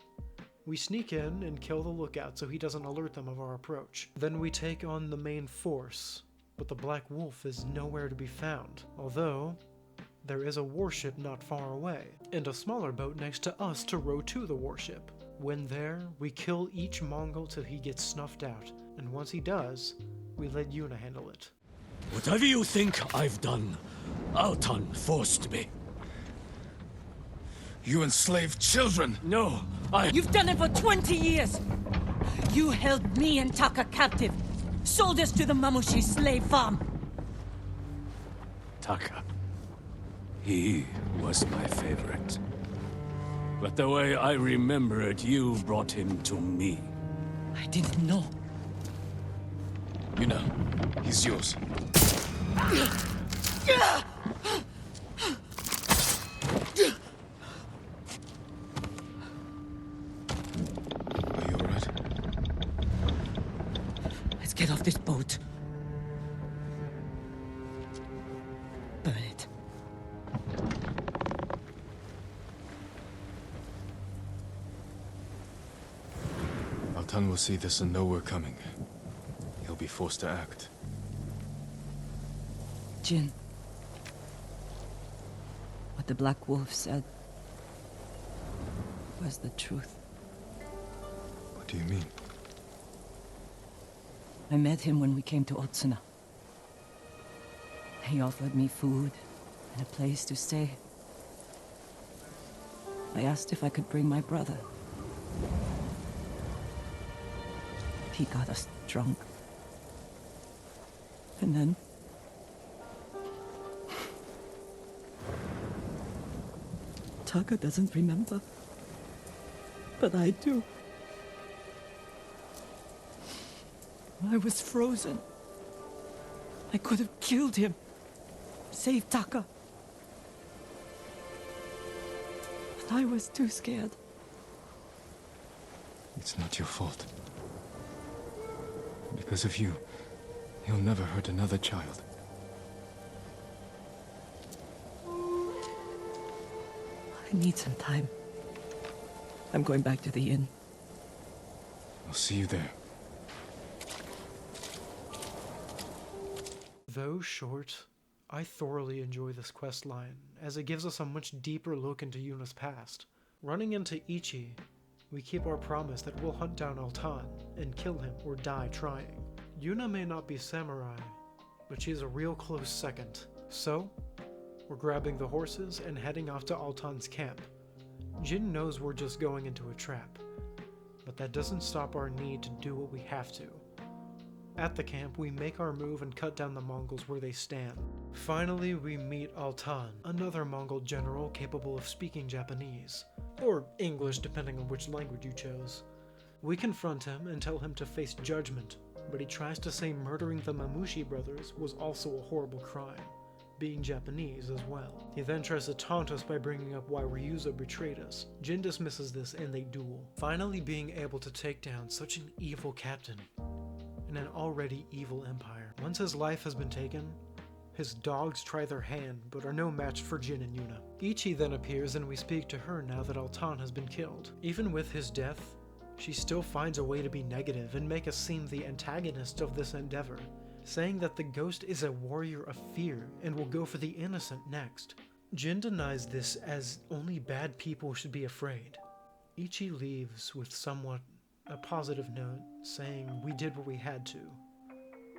We sneak in and kill the lookout so he doesn't alert them of our approach. Then we take on the main force, but the Black Wolf is nowhere to be found, although there is a warship not far away, and a smaller boat next to us to row to the warship. When there, we kill each Mongol till he gets snuffed out, and once he does, we let Yuna handle it. Whatever you think I've done, Altan forced me. You enslaved children! No, You've done it for 20 years! You held me and Taka captive, sold us to the Mamushi slave farm. Taka. He was my favorite. But the way I remember it, you brought him to me. I didn't know. You know, he's yours. Get off this boat. Burn it. Altan will see this and know we're coming. He'll be forced to act. Jin. What the Black Wolf said was the truth. What do you mean? I met him when we came to Otsuna. He offered me food and a place to stay. I asked if I could bring my brother. He got us drunk. And then... Taka doesn't remember. But I do. I was frozen. I could have killed him. Saved Taka. But I was too scared. It's not your fault. Because of you, he'll never hurt another child. I need some time. I'm going back to the inn. I'll see you there. Though short, I thoroughly enjoy this quest line, as it gives us a much deeper look into Yuna's past. Running into Ichi, we keep our promise that we'll hunt down Altan and kill him or die trying. Yuna may not be samurai, but she's a real close second. So, we're grabbing the horses and heading off to Altan's camp. Jin knows we're just going into a trap, but that doesn't stop our need to do what we have to. At the camp, we make our move and cut down the Mongols where they stand. Finally, we meet Altan, another Mongol general capable of speaking Japanese, or English depending on which language you chose. We confront him and tell him to face judgment, but he tries to say murdering the Mamushi brothers was also a horrible crime, being Japanese as well. He then tries to taunt us by bringing up why Ryuzo betrayed us. Jin dismisses this and they duel, finally being able to take down such an evil captain in an already evil empire. Once his life has been taken, his dogs try their hand but are no match for Jin and Yuna. Ichi then appears and we speak to her now that Altan has been killed. Even with his death, she still finds a way to be negative and make us seem the antagonist of this endeavor, saying that the ghost is a warrior of fear and will go for the innocent next. Jin denies this as only bad people should be afraid. Ichi leaves with somewhat a positive note, saying we did what we had to,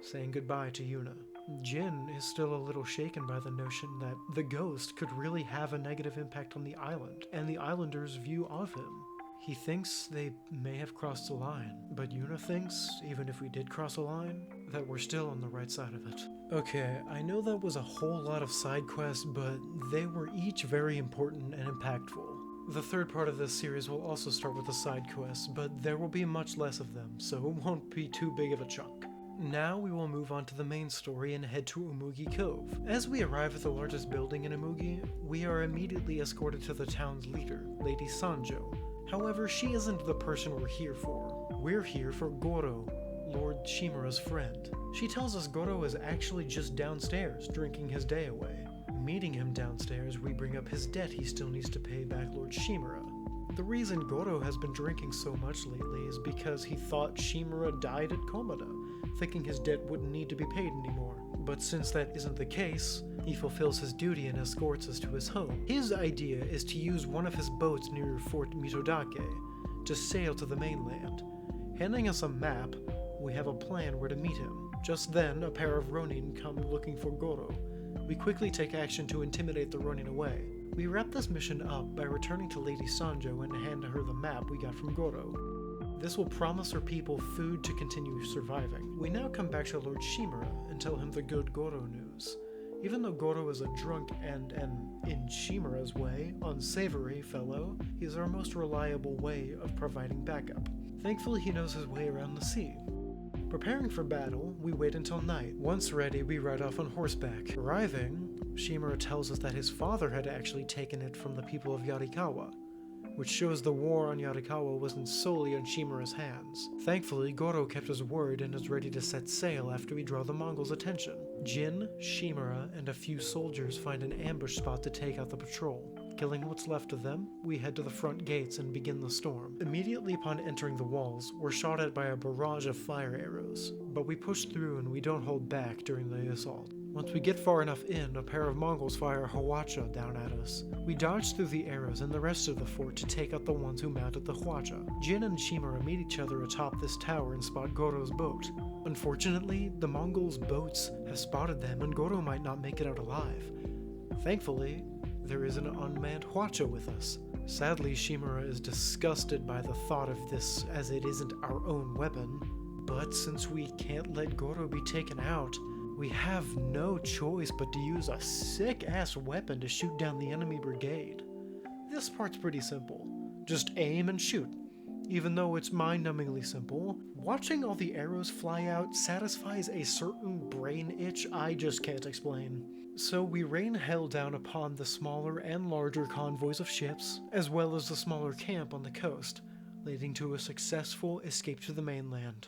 saying goodbye to Yuna. Jin is still a little shaken by the notion that the ghost could really have a negative impact on the island and the islanders' view of him. He thinks they may have crossed a line, but Yuna thinks, even if we did cross a line, that we're still on the right side of it. Okay, I know that was a whole lot of side quests, but they were each very important and impactful. The third part of this series will also start with the side quests, but there will be much less of them, so it won't be too big of a chunk. Now we will move on to the main story and head to Umugi Cove. As we arrive at the largest building in Umugi, we are immediately escorted to the town's leader, Lady Sanjo. However, she isn't the person we're here for. We're here for Goro, Lord Shimura's friend. She tells us Goro is actually just downstairs, drinking his day away. Meeting him downstairs, we bring up his debt he still needs to pay back Lord Shimura. The reason Goro has been drinking so much lately is because he thought Shimura died at Komoda, thinking his debt wouldn't need to be paid anymore. But since that isn't the case, he fulfills his duty and escorts us to his home. His idea is to use one of his boats near Fort Mitodake to sail to the mainland. Handing us a map, we have a plan where to meet him. Just then, a pair of Ronin come looking for Goro. We quickly take action to intimidate the Ronin away. We wrap this mission up by returning to Lady Sanjo and hand her the map we got from Goro. This will promise her people food to continue surviving. We now come back to Lord Shimura and tell him the good Goro news. Even though Goro is a drunk and in Shimura's way, unsavory fellow, he's our most reliable way of providing backup. Thankfully, he knows his way around the sea. Preparing for battle, we wait until night. Once ready, we ride off on horseback. Arriving, Shimura tells us that his father had actually taken it from the people of Yarikawa. which shows the war on Yarikawa wasn't solely on Shimura's hands. Thankfully, Goro kept his word and is ready to set sail after we draw the Mongols' attention. Jin, Shimura, and a few soldiers find an ambush spot to take out the patrol. Killing what's left of them, we head to the front gates and begin the storm. Immediately upon entering the walls, we're shot at by a barrage of fire arrows, but we push through and we don't hold back during the assault. Once we get far enough in, a pair of Mongols fire Hwacha down at us. We dodge through the arrows and the rest of the fort to take out the ones who mounted the Hwacha. Jin and Shimura meet each other atop this tower and spot Goro's boat. Unfortunately, the Mongols' boats have spotted them and Goro might not make it out alive. Thankfully, there is an unmanned Hwacha with us. Sadly, Shimura is disgusted by the thought of this as it isn't our own weapon, but since we can't let Goro be taken out, we have no choice but to use a sick-ass weapon to shoot down the enemy brigade. This part's pretty simple. Just aim and shoot. Even though it's mind-numbingly simple, watching all the arrows fly out satisfies a certain brain itch I just can't explain. So we rain hell down upon the smaller and larger convoys of ships, as well as the smaller camp on the coast, leading to a successful escape to the mainland.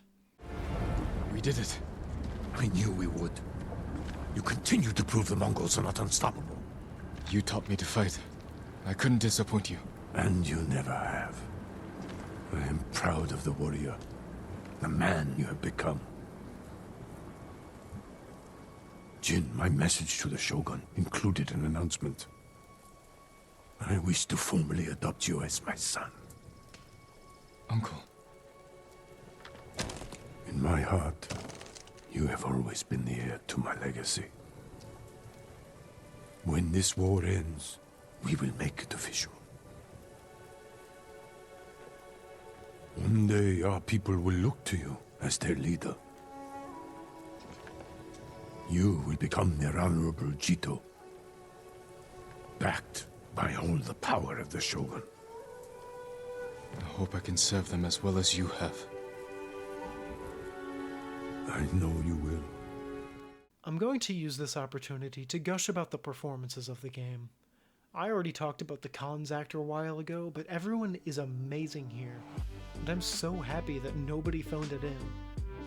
We did it. I knew we would. You continue to prove the Mongols are not unstoppable. You taught me to fight. I couldn't disappoint you. And you never have. I am proud of the warrior, the man you have become. Jin, my message to the Shogun included an announcement. I wish to formally adopt you as my son. Uncle. In my heart, you have always been the heir to my legacy. When this war ends, we will make it official. One day, our people will look to you as their leader. You will become their honorable Jito, backed by all the power of the Shogun. I hope I can serve them as well as you have. I know you will. I'm going to use this opportunity to gush about the performances of the game. I already talked about the cons actor a while ago, but everyone is amazing here, and I'm so happy that nobody phoned it in.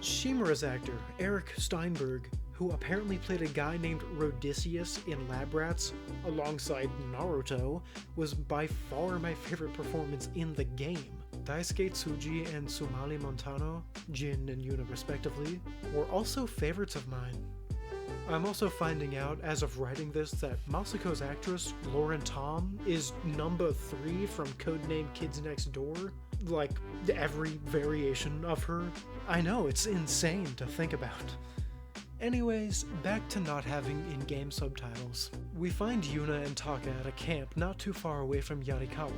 Shimura's actor, Eric Steinberg, who apparently played a guy named Rodicius in Lab Rats alongside Naruto, was by far my favorite performance in the game. Daisuke Tsuji and Sumali Montano, Jin and Yuna respectively, were also favorites of mine. I'm also finding out, as of writing this, that Masako's actress, Lauren Tom, is number 3 from Codename Kids Next Door. Like, every variation of her. I know, it's insane to think about. Anyways, back to not having in-game subtitles. We find Yuna and Taka at a camp not too far away from Yarikawa.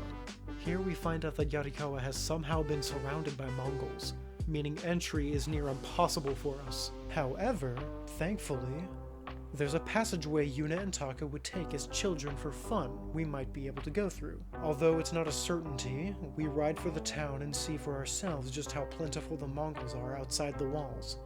Here we find out that Yarikawa has somehow been surrounded by Mongols, meaning entry is near impossible for us. However, thankfully, there's a passageway Yuna and Taka would take as children for fun we might be able to go through. Although it's not a certainty, we ride for the town and see for ourselves just how plentiful the Mongols are outside the walls.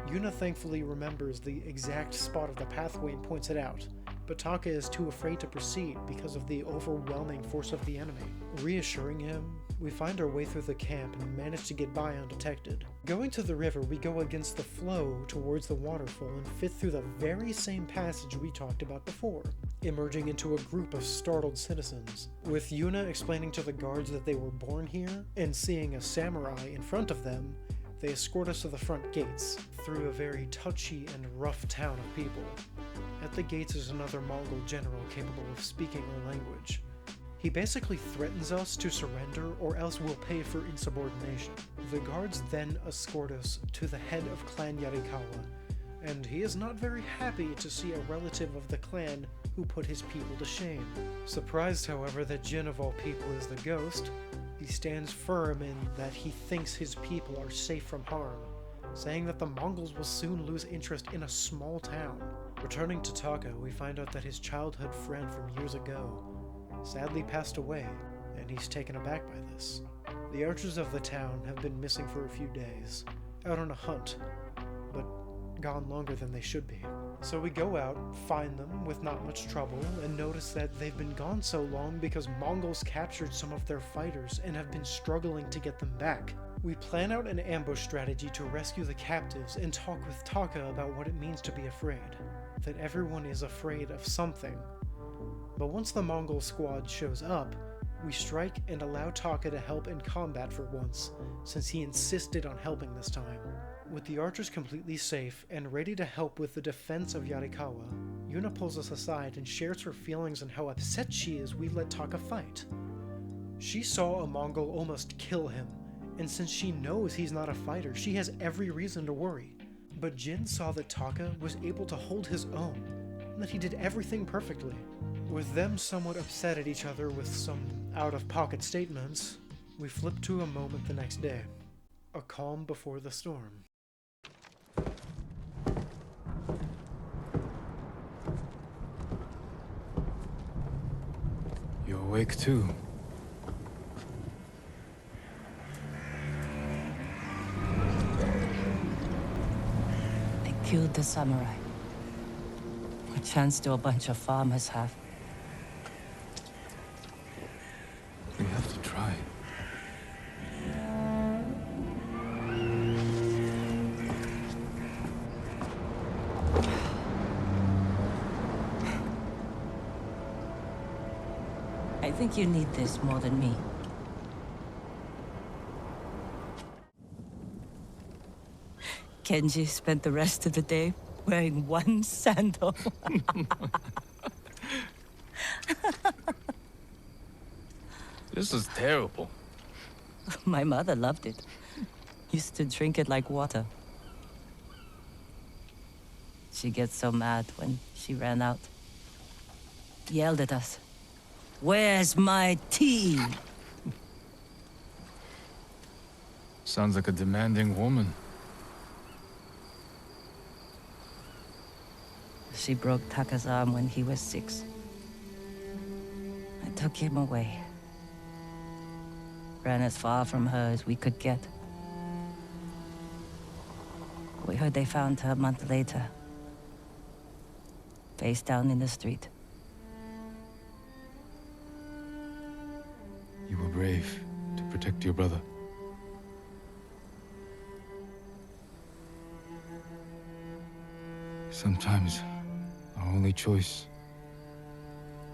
Yuna thankfully remembers the exact spot of the pathway and points it out, but Taka is too afraid to proceed because of the overwhelming force of the enemy. Reassuring him, we find our way through the camp and manage to get by undetected. Going to the river, we go against the flow towards the waterfall and fit through the very same passage we talked about before, emerging into a group of startled citizens. With Yuna explaining to the guards that they were born here, and seeing a samurai in front of them, they escort us to the front gates, through a very touchy and rough town of people. At the gates is another Mongol general capable of speaking our language. He basically threatens us to surrender or else we'll pay for insubordination. The guards then escort us to the head of Clan Yarikawa, and he is not very happy to see a relative of the clan who put his people to shame. Surprised, however, that Jin of all people is the ghost, he stands firm in that he thinks his people are safe from harm, saying that the Mongols will soon lose interest in a small town. Returning to Taka, we find out that his childhood friend from years ago sadly passed away, and he's taken aback by this. The archers of the town have been missing for a few days, out on a hunt, but gone longer than they should be. So we go out, find them with not much trouble, and notice that they've been gone so long because Mongols captured some of their fighters and have been struggling to get them back. We plan out an ambush strategy to rescue the captives and talk with Taka about what it means to be afraid. That everyone is afraid of something. But once the Mongol squad shows up, we strike and allow Taka to help in combat for once, since he insisted on helping this time. With the archers completely safe and ready to help with the defense of Yarikawa, Yuna pulls us aside and shares her feelings on how upset she is we let Taka fight. She saw a Mongol almost kill him, and since she knows he's not a fighter, she has every reason to worry. But Jin saw that Taka was able to hold his own, and that he did everything perfectly. With them somewhat upset at each other with some out-of-pocket statements, we flip to a moment the next day. A calm before the storm. You're awake too. I killed the samurai. A chance to a bunch of farmers have. We have to try. I think you need this more than me. Kenji spent the rest of the day wearing one sandal. This is terrible. My mother loved it. Used to drink it like water. She gets so mad when she ran out. Yelled at us. Where's my tea? Sounds like a demanding woman. She broke Taka's arm when he was 6. I took him away. Ran as far from her as we could get. We heard they found her a month later. Face down in the street. You were brave to protect your brother. Sometimes our only choice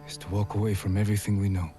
is to walk away from everything we know.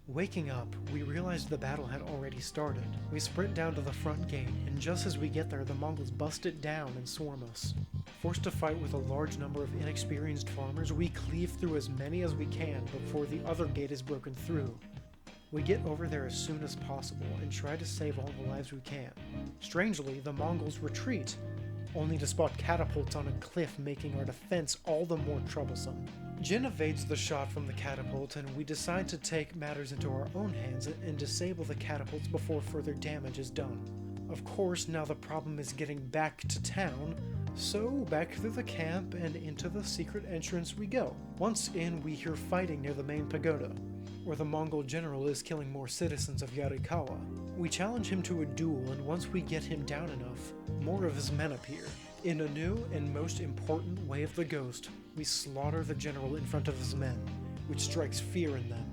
Waking up, we realized the battle had already started. We sprint down to the front gate, and just as we get there, the Mongols bust it down and swarm us. Forced to fight with a large number of inexperienced farmers, we cleave through as many as we can before the other gate is broken through. We get over there as soon as possible and try to save all the lives we can. Strangely, the Mongols retreat, only to spot catapults on a cliff, making our defense all the more troublesome. Jin evades the shot from the catapult, and we decide to take matters into our own hands and disable the catapults before further damage is done. Of course, now the problem is getting back to town, so back through the camp and into the secret entrance we go. Once in, we hear fighting near the main pagoda, where the Mongol general is killing more citizens of Yarikawa. We challenge him to a duel, and once we get him down enough, more of his men appear. In a new and most important way of the Ghost, we slaughter the general in front of his men, which strikes fear in them,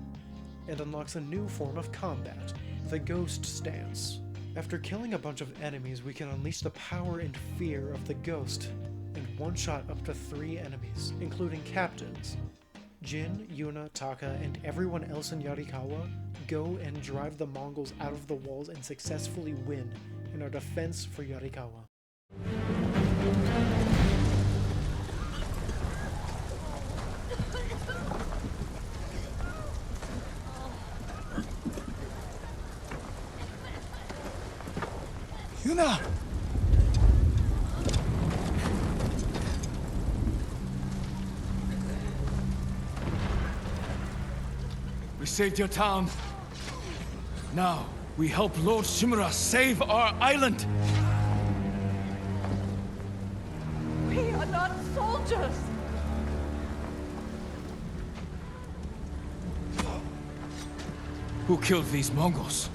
and unlocks a new form of combat, the Ghost Stance. After killing a bunch of enemies, we can unleash the power and fear of the Ghost, and one-shot up to 3 enemies, including captains. Jin, Yuna, Taka, and everyone else in Yarikawa go and drive the Mongols out of the walls and successfully win in our defense for Yarikawa. Yuna! saved your town. Now, we help Lord Shimura save our island! We are not soldiers! Who killed these Mongols?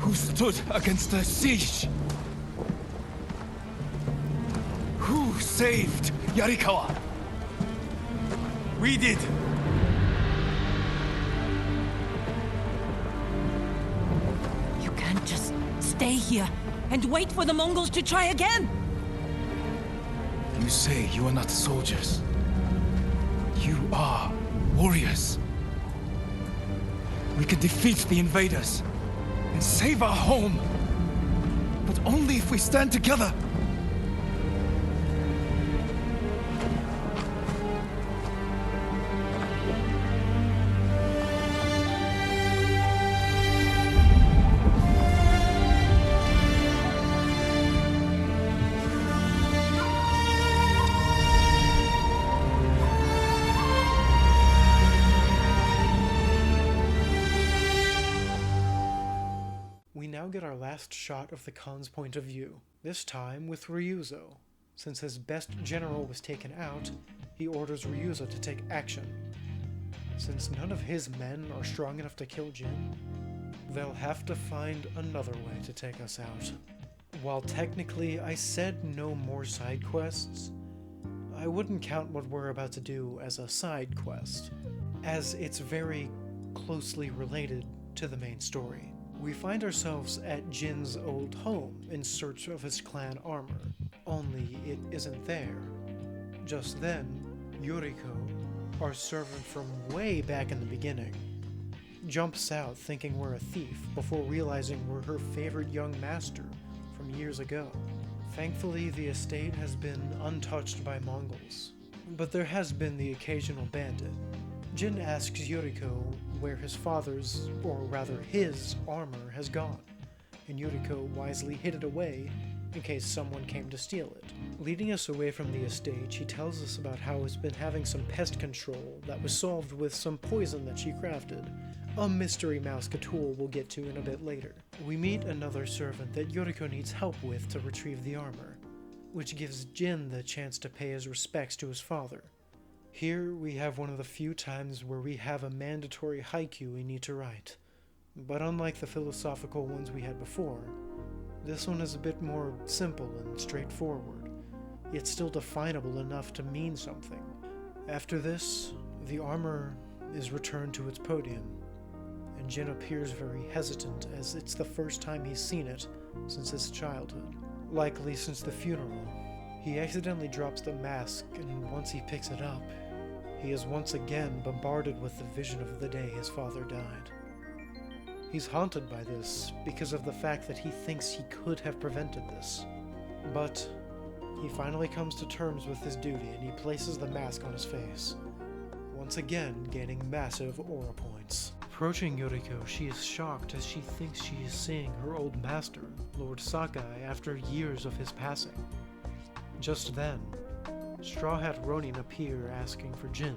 Who stood against the siege? Who saved Yarikawa? We did! You can't just stay here and wait for the Mongols to try again! You say you are not soldiers. You are warriors. We can defeat the invaders and save our home, but only if we stand together. Get our last shot of the Khan's point of view, this time with Ryuzo. Since his best general was taken out, he orders Ryuzo to take action. Since none of his men are strong enough to kill Jin, they'll have to find another way to take us out. While technically I said no more side quests, I wouldn't count what we're about to do as a side quest, as it's very closely related to the main story. We find ourselves at Jin's old home in search of his clan armor, only it isn't there. Just then, Yuriko, our servant from way back in the beginning, jumps out thinking we're a thief before realizing we're her favorite young master from years ago. Thankfully, the estate has been untouched by Mongols, but there has been the occasional bandit. Jin asks Yuriko where his father's, or rather his, armor has gone, and Yuriko wisely hid it away in case someone came to steal it. Leading us away from the estate, she tells us about how it's been having some pest control that was solved with some poison that she crafted, a mystery mouse Cthulhu we'll get to in a bit later. We meet another servant that Yuriko needs help with to retrieve the armor, which gives Jin the chance to pay his respects to his father. Here we have one of the few times where we have a mandatory haiku we need to write, but unlike the philosophical ones we had before, this one is a bit more simple and straightforward, yet still definable enough to mean something. After this, the armor is returned to its podium, and Jin appears very hesitant as it's the first time he's seen it since his childhood, likely since the funeral. He accidentally drops the mask, and once he picks it up, he is once again bombarded with the vision of the day his father died. He's haunted by this because of the fact that he thinks he could have prevented this. But he finally comes to terms with his duty and he places the mask on his face, once again gaining massive aura points. Approaching Yuriko, she is shocked as she thinks she is seeing her old master, Lord Sakai, after years of his passing. Just then, Straw Hat Ronin appear asking for Jin,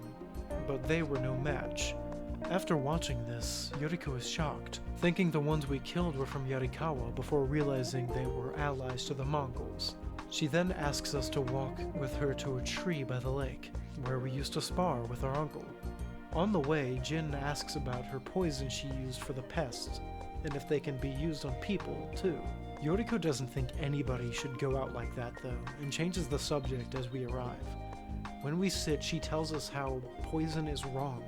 but they were no match. After watching this, Yuriko is shocked, thinking the ones we killed were from Yarikawa before realizing they were allies to the Mongols. She then asks us to walk with her to a tree by the lake, where we used to spar with our uncle. On the way, Jin asks about her poison she used for the pests, and if they can be used on people, too. Yuriko doesn't think anybody should go out like that though, and changes the subject as we arrive. When we sit, she tells us how poison is wrong,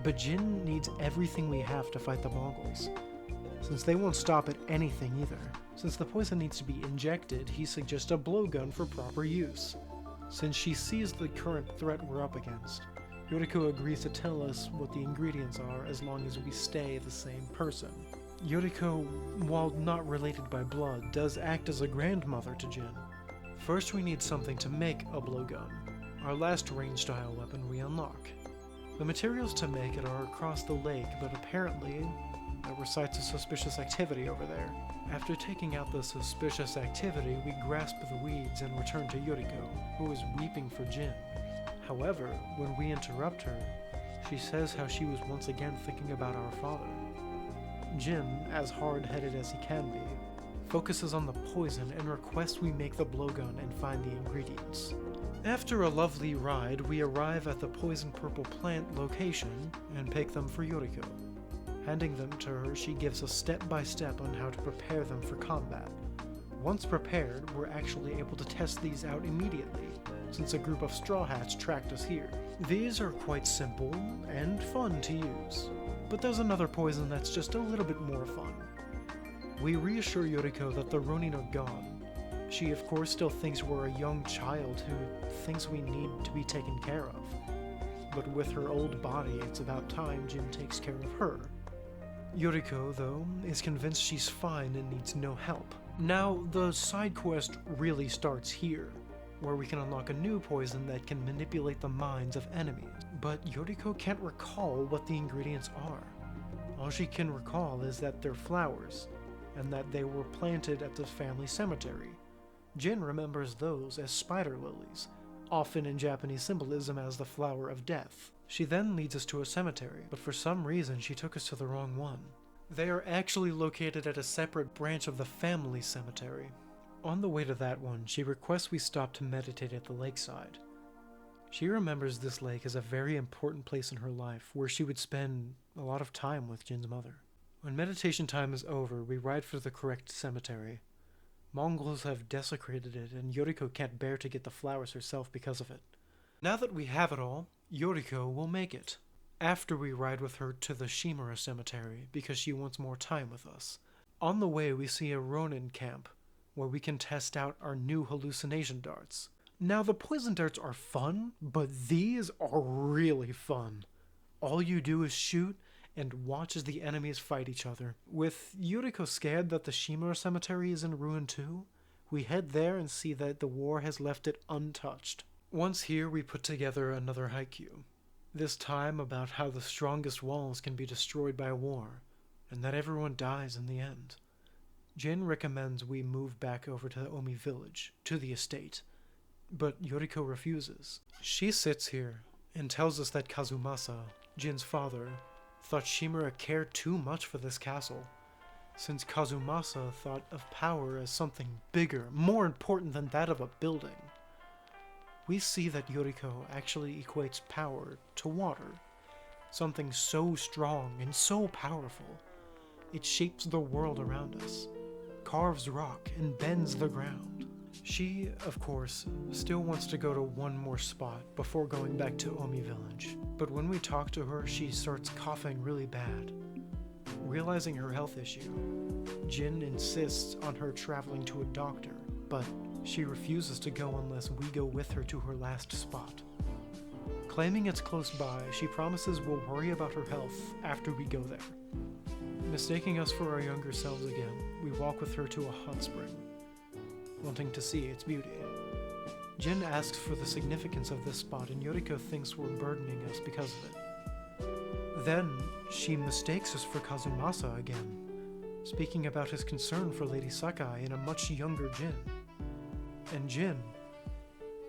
but Jin needs everything we have to fight the Mongols, since they won't stop at anything either. Since the poison needs to be injected, he suggests a blowgun for proper use. Since she sees the current threat we're up against, Yuriko agrees to tell us what the ingredients are as long as we stay the same person. Yuriko, while not related by blood, does act as a grandmother to Jin. First we need something to make a blowgun, our last range-style weapon we unlock. The materials to make it are across the lake, but apparently there were sites of suspicious activity over there. After taking out the suspicious activity, we grasp the weeds and return to Yuriko, who is weeping for Jin. However, when we interrupt her, she says how she was once again thinking about our father. Jin, as hard-headed as he can be, focuses on the poison and requests we make the blowgun and find the ingredients. After a lovely ride, we arrive at the poison purple plant location and pick them for Yoriko. Handing them to her, she gives us step-by-step on how to prepare them for combat. Once prepared, we're actually able to test these out immediately, since a group of Straw Hats tracked us here. These are quite simple and fun to use, but there's another poison that's just a little bit more fun. We reassure Yoriko that the Ronin are gone. She of course still thinks we're a young child who thinks we need to be taken care of. But with her old body, it's about time Jin takes care of her. Yoriko, though, is convinced she's fine and needs no help. Now, the side quest really starts here, where we can unlock a new poison that can manipulate the minds of enemies. But Yoriko can't recall what the ingredients are. All she can recall is that they're flowers, and that they were planted at the family cemetery. Jin remembers those as spider lilies, often in Japanese symbolism as the flower of death. She then leads us to a cemetery, but for some reason she took us to the wrong one. They are actually located at a separate branch of the family cemetery. On the way to that one, she requests we stop to meditate at the lakeside. She remembers this lake as a very important place in her life, where she would spend a lot of time with Jin's mother. When meditation time is over, we ride for the correct cemetery. Mongols have desecrated it, and Yoriko can't bear to get the flowers herself because of it. Now that we have it all, Yoriko will make it. After we ride with her to the Shimura cemetery, because she wants more time with us. On the way, we see a Ronin camp, where we can test out our new hallucination darts. Now, the poison darts are fun, but these are really fun. All you do is shoot and watch as the enemies fight each other. With Yoriko scared that the Shimura cemetery is in ruin too, we head there and see that the war has left it untouched. Once here, we put together another haiku. This time about how the strongest walls can be destroyed by war, and that everyone dies in the end. Jin recommends we move back over to Omi village, to the estate, but Yoriko refuses. She sits here and tells us that Kazumasa, Jin's father, thought Shimura cared too much for this castle, since Kazumasa thought of power as something bigger, more important than that of a building. We see that Yoriko actually equates power to water, something so strong and so powerful. It shapes the world around us, carves rock, and bends the ground. She, of course, still wants to go to one more spot before going back to Omi village, but when we talk to her, she starts coughing really bad. Realizing her health issue, Jin insists on her traveling to a doctor, but she refuses to go unless we go with her to her last spot. Claiming it's close by, she promises we'll worry about her health after we go there. Mistaking us for our younger selves again, we walk with her to a hot spring, wanting to see its beauty. Jin asks for the significance of this spot, and Yoriko thinks we're burdening us because of it. Then, she mistakes us for Kazumasa again, speaking about his concern for Lady Sakai in a much younger Jin. And Jin,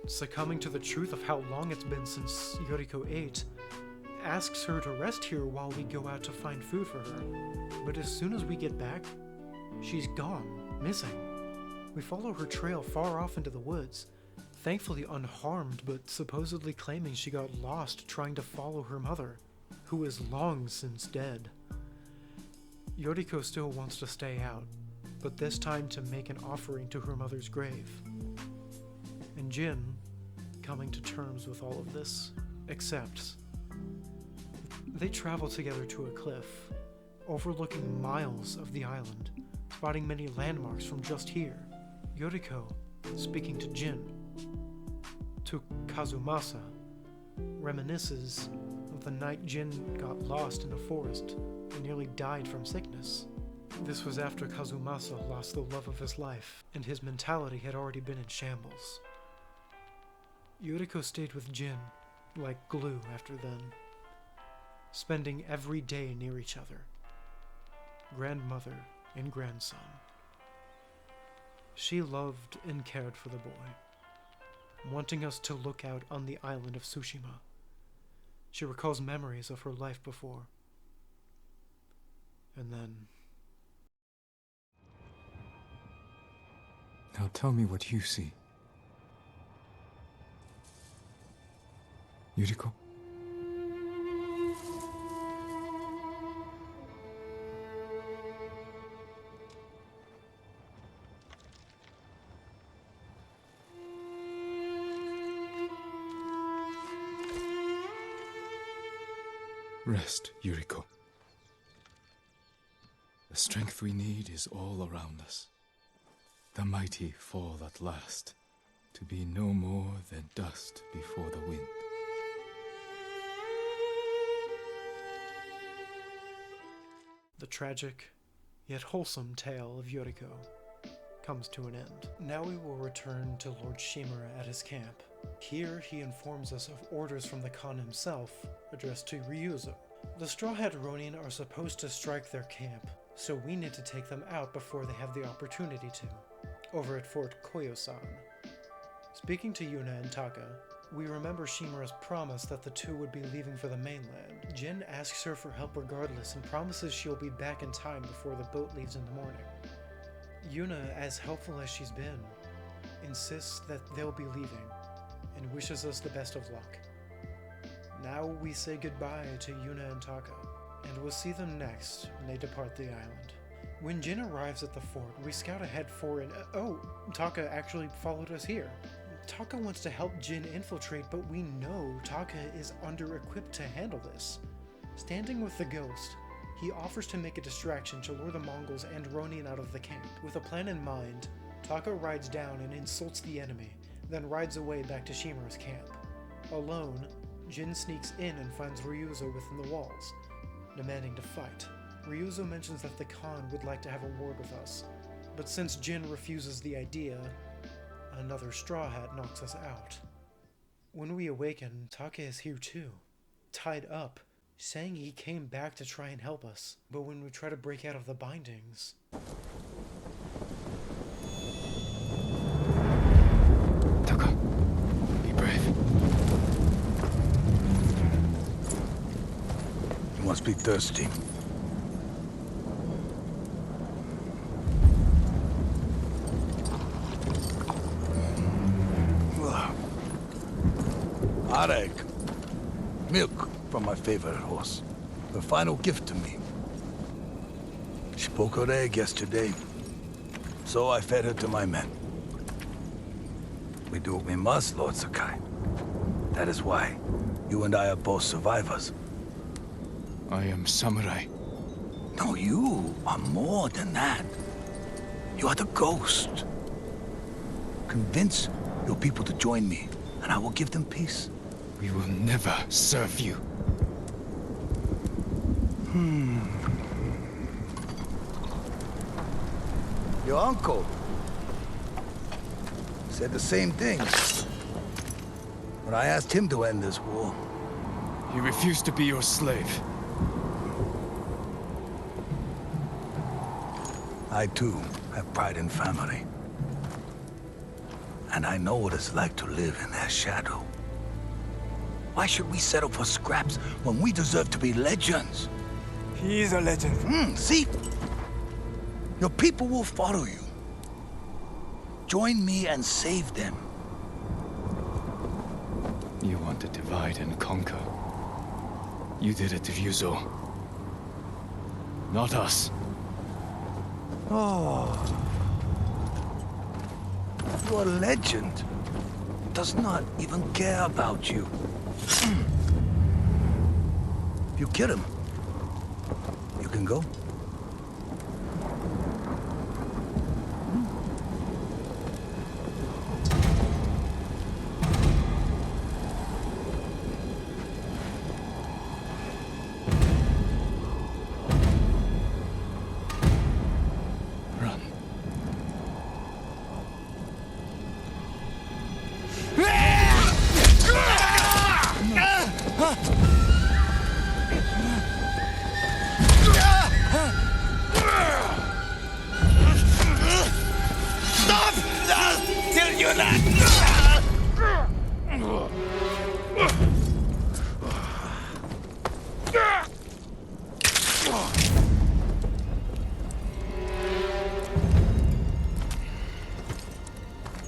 succumbing to the truth of how long it's been since Yoriko ate, asks her to rest here while we go out to find food for her. But as soon as we get back, she's gone, missing. We follow her trail far off into the woods, thankfully unharmed, but supposedly claiming she got lost trying to follow her mother, who is long since dead. Yoriko still wants to stay out, but this time to make an offering to her mother's grave. And Jin, coming to terms with all of this, accepts. They travel together to a cliff, overlooking miles of the island, spotting many landmarks from just here. Yoriko, speaking to Jin, to Kazumasa, reminisces of the night Jin got lost in a forest and nearly died from sickness. This was after Kazumasa lost the love of his life, and his mentality had already been in shambles. Yoriko stayed with Jin, like glue after then, spending every day near each other, grandmother and grandson. She loved and cared for the boy. wanting us to look out on the island of Tsushima. She recalls memories of her life before. And then... Now tell me what you see. Yuriko? Rest, Yuriko. The strength we need is all around us. The mighty fall at last, to be no more than dust before the wind. The tragic, yet wholesome tale of Yuriko comes to an end. Now we will return to Lord Shimura at his camp. Here he informs us of orders from the Khan himself, addressed to Ryuzo. The Straw Hat Ronin are supposed to strike their camp, so we need to take them out before they have the opportunity to, over at Fort Koyo-san. Speaking to Yuna and Taka, we remember Shimura's promise that the two would be leaving for the mainland. Jin asks her for help regardless and promises she'll be back in time before the boat leaves in the morning. Yuna, as helpful as she's been, insists that they'll be leaving and wishes us the best of luck. Now we say goodbye to Yuna and Taka, and we'll see them next when they depart the island. When Jin arrives at the fort, we scout ahead for an... Oh, Taka actually followed us here. Taka wants to help Jin infiltrate, but we know Taka is under-equipped to handle this. Standing with the ghost, he offers to make a distraction to lure the Mongols and Ronin out of the camp. With a plan in mind, Taka rides down and insults the enemy, then rides away back to Shimura's camp. Alone, Jin sneaks in and finds Ryuzo within the walls, demanding to fight. Ryuzo mentions that the Khan would like to have a word with us, but since Jin refuses the idea, another Straw Hat knocks us out. When we awaken, Taka is here too, tied up, saying he came back to try and help us, but when we try to break out of the bindings... Taka, be brave. You must be thirsty. Areg. Milk from my favorite horse. The final gift to me. She broke her egg yesterday, so I fed her to my men. We do what we must, Lord Sakai. That is why you and I are both survivors. I am samurai. No, you are more than that. You are the ghost. Convince your people to join me, and I will give them peace. We will never serve you. Your uncle said the same thing when I asked him to end this war. He refused to be your slave. I too have pride in family. And I know what it's like to live in their shadow. Why should we settle for scraps when we deserve to be legends? He is a legend. See? Your people will follow you. Join me and save them. You want to divide and conquer. You did it to Ryuzo. Not us. Oh. Your legend does not even care about you. If you kill him, you can go. Run. Stop! Till you're not!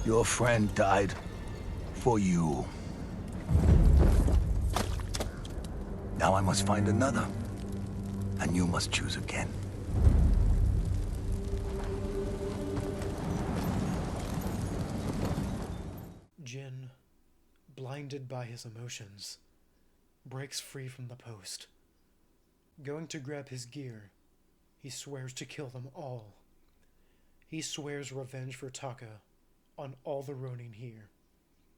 Your friend died for you. Now I must find another, and you must choose again. Jin, blinded by his emotions, breaks free from the post. Going to grab his gear, he swears to kill them all. He swears revenge for Taka on all the Ronin here.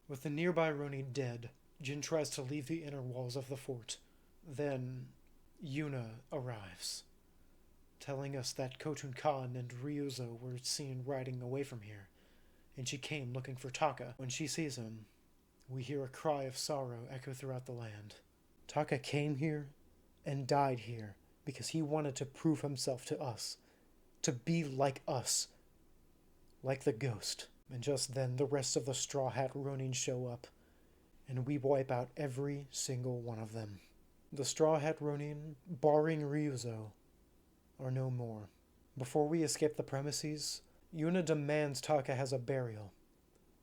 With the nearby Ronin dead, Jin tries to leave the inner walls of the fort. Then, Yuna arrives, telling us that Khotun Khan and Ryuzo were seen riding away from here, and she came looking for Taka. When she sees him, we hear a cry of sorrow echo throughout the land. Taka came here and died here because he wanted to prove himself to us, to be like us, like the ghost. And just then, the rest of the Straw Hat Ronin show up, and we wipe out every single one of them. The Straw Hat Ronin, barring Ryuzo, are no more. Before we escape the premises, Yuna demands Taka has a burial.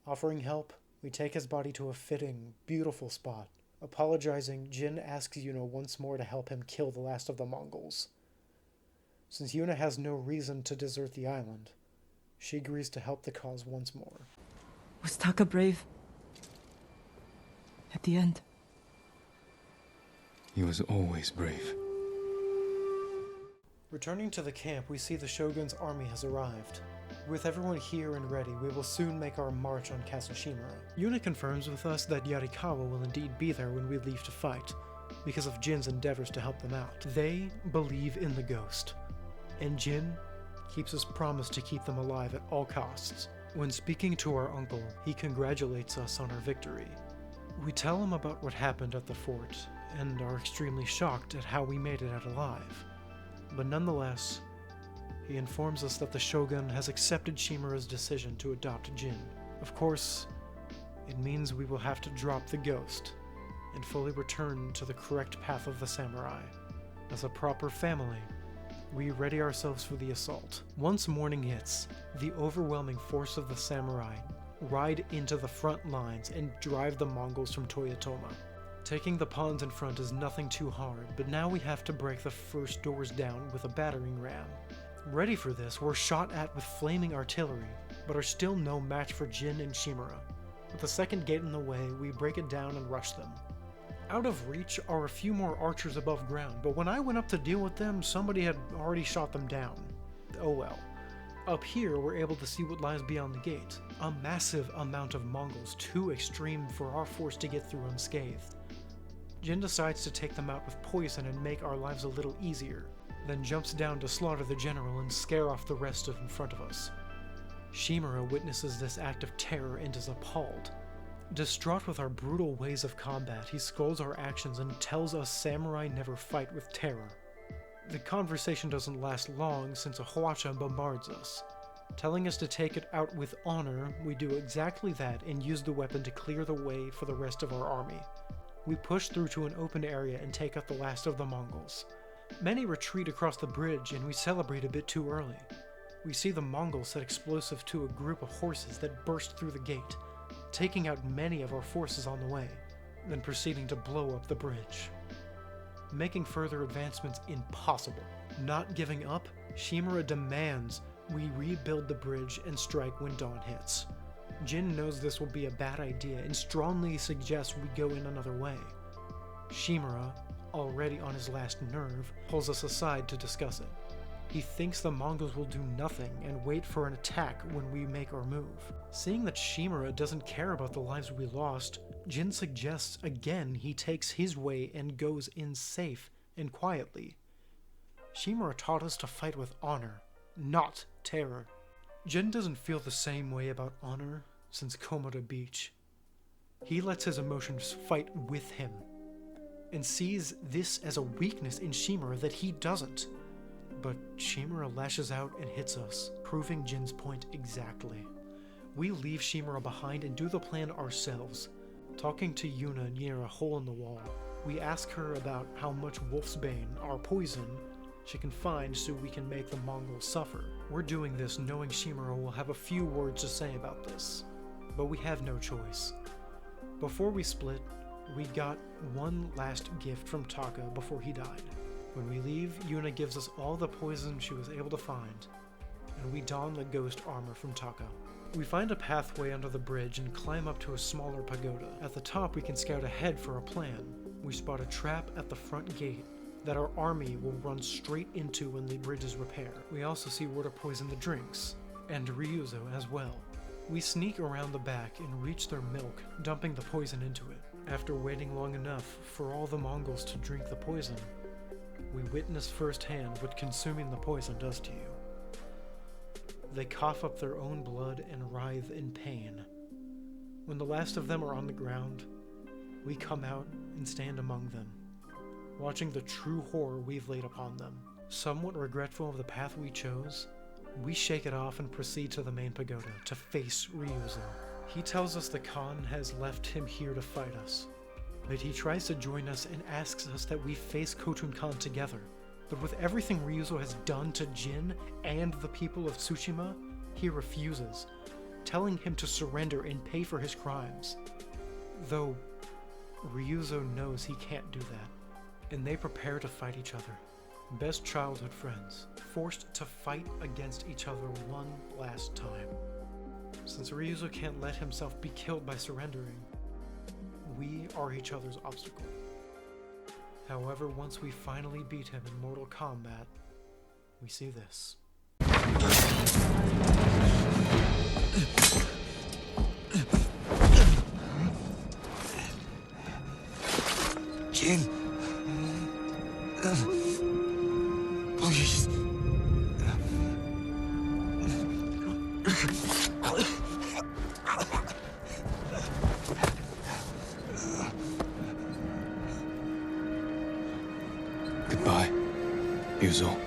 Offering help, we take his body to a fitting, beautiful spot. Apologizing, Jin asks Yuna once more to help him kill the last of the Mongols. Since Yuna has no reason to desert the island, she agrees to help the cause once more. Was Taka brave? At the end? He was always brave. Returning to the camp, we see the Shogun's army has arrived. With everyone here and ready, we will soon make our march on Castle Shimura. Yuna confirms with us that Yarikawa will indeed be there when we leave to fight, because of Jin's endeavors to help them out. They believe in the ghost, and Jin keeps his promise to keep them alive at all costs. When speaking to our uncle, he congratulates us on our victory. We tell him about what happened at the fort, and are extremely shocked at how we made it out alive. But nonetheless, he informs us that the Shogun has accepted Shimura's decision to adopt Jin. Of course, it means we will have to drop the ghost and fully return to the correct path of the samurai. As a proper family, we ready ourselves for the assault. Once morning hits, the overwhelming force of the samurai ride into the front lines and drive the Mongols from Toyotoma. Taking the pawns in front is nothing too hard, but now we have to break the first doors down with a battering ram. Ready for this, we're shot at with flaming artillery, but are still no match for Jin and Shimura. With the second gate in the way, we break it down and rush them. Out of reach are a few more archers above ground, but when I went up to deal with them, somebody had already shot them down. Oh well. Up here, we're able to see what lies beyond the gate. A massive amount of Mongols, too extreme for our force to get through unscathed. Jin decides to take them out with poison and make our lives a little easier, then jumps down to slaughter the general and scare off the rest in front of us. Shimura witnesses this act of terror and is appalled. Distraught with our brutal ways of combat, he scolds our actions and tells us samurai never fight with terror. The conversation doesn't last long since a Hwacha bombards us. Telling us to take it out with honor, we do exactly that and use the weapon to clear the way for the rest of our army. We push through to an open area and take out the last of the Mongols. Many retreat across the bridge and we celebrate a bit too early. We see the Mongols set explosive to a group of horses that burst through the gate, taking out many of our forces on the way, then proceeding to blow up the bridge, making further advancements impossible. Not giving up, Shimura demands we rebuild the bridge and strike when dawn hits. Jin knows this will be a bad idea and strongly suggests we go in another way. Shimura, already on his last nerve, pulls us aside to discuss it. He thinks the Mongols will do nothing and wait for an attack when we make our move. Seeing that Shimura doesn't care about the lives we lost, Jin suggests again he takes his way and goes in safe and quietly. Shimura taught us to fight with honor, not terror. Jin doesn't feel the same way about honor since Komoda Beach. He lets his emotions fight with him, and sees this as a weakness in Shimura that he doesn't. But Shimura lashes out and hits us, proving Jin's point exactly. We leave Shimura behind and do the plan ourselves. Talking to Yuna near a hole in the wall, we ask her about how much Wolfsbane, our poison, she can find so we can make the Mongols suffer. We're doing this knowing Shimura will have a few words to say about this, but we have no choice. Before we split, we got one last gift from Taka before he died. When we leave, Yuna gives us all the poison she was able to find, and we don the ghost armor from Taka. We find a pathway under the bridge and climb up to a smaller pagoda. At the top, we can scout ahead for a plan. We spot a trap at the front gate that our army will run straight into when the bridge is repaired. We also see where to poison the drinks, and Ryuzo as well. We sneak around the back and reach their milk, dumping the poison into it. After waiting long enough for all the Mongols to drink the poison, we witness firsthand what consuming the poison does to you. They cough up their own blood and writhe in pain. When the last of them are on the ground, we come out and stand among them, watching the true horror we've laid upon them. Somewhat regretful of the path we chose, we shake it off and proceed to the main pagoda to face Ryuzo. He tells us the Khan has left him here to fight us, but he tries to join us and asks us that we face Khotun Khan together. But with everything Ryuzo has done to Jin and the people of Tsushima, he refuses, telling him to surrender and pay for his crimes. Though Ryuzo knows he can't do that, and they prepare to fight each other. Best childhood friends, forced to fight against each other one last time. Since Ryuzo can't let himself be killed by surrendering, we are each other's obstacle. However, once we finally beat him in Mortal Kombat, we see this. Jin, please. Goodbye, Ryuzo.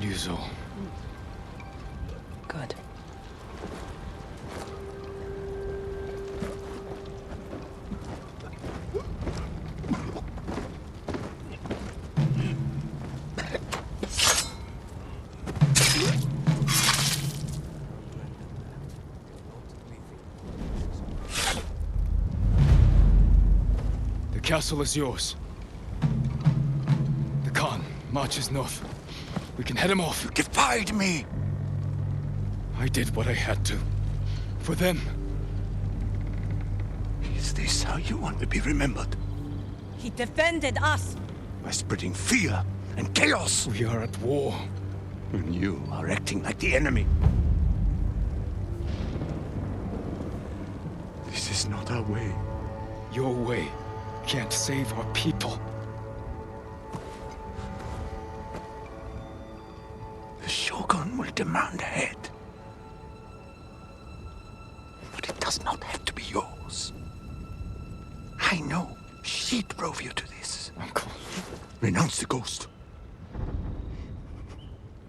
Ryuzo. Good. The castle is yours. The Khan marches north. We can head him off. You defied me! I did what I had to. For them. Is this how you want to be remembered? He defended us. By spreading fear and chaos! We are at war. And you are acting like the enemy. This is not our way. Your way can't save our people. The Shogun will demand a head. But it does not have to be yours. I know she drove you to this. Uncle. Renounce the ghost.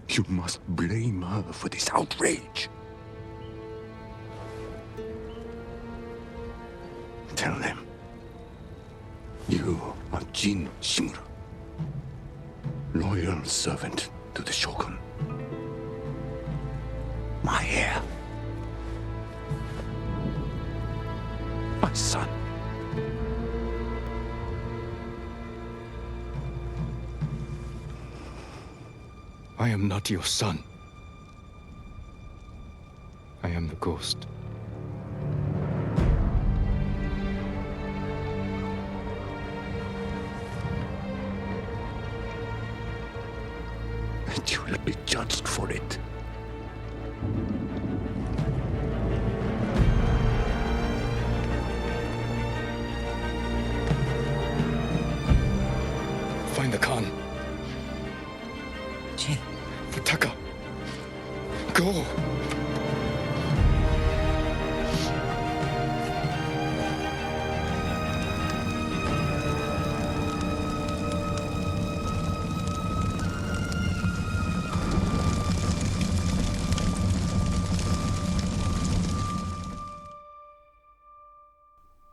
You must blame her for this outrage. Tell them. You are Jin Shimura. Loyal servant to the Shogun. My heir. My son. I am not your son. I am the ghost. And you will be judged for it. go.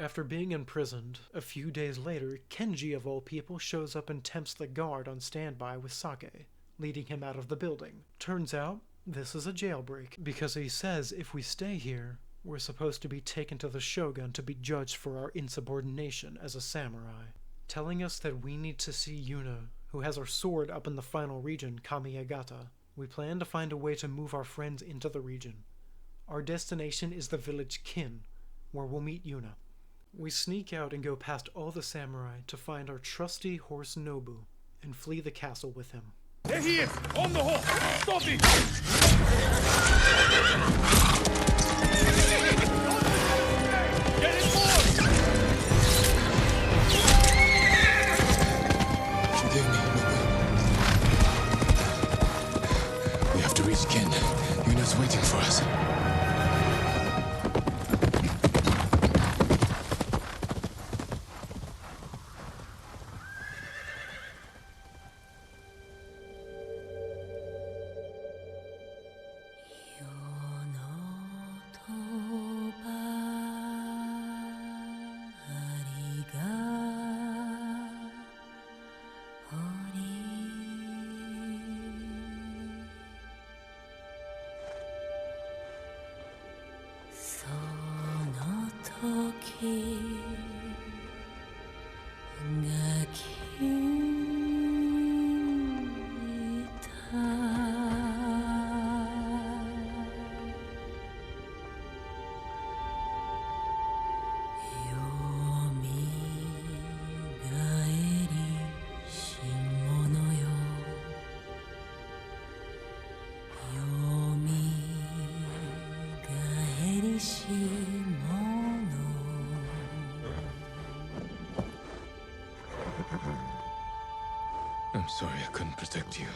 After being imprisoned, a few days later, Kenji of all people shows up and tempts the guard on standby with sake, leading him out of the building. Turns out, this is a jailbreak, because he says if we stay here, we're supposed to be taken to the Shogun to be judged for our insubordination as a samurai, telling us that we need to see Yuna, who has her sword up in the final region, Kamiyagata. We plan to find a way to move our friends into the region. Our destination is the village Kin, where we'll meet Yuna. We sneak out and go past all the samurai to find our trusty horse Nobu and flee the castle with him. There he is! On the horse! Stop him! Get him forward! Forgive me, Nobu. We have to reach Ken. Yuna's waiting for us. I'm sorry I couldn't protect you.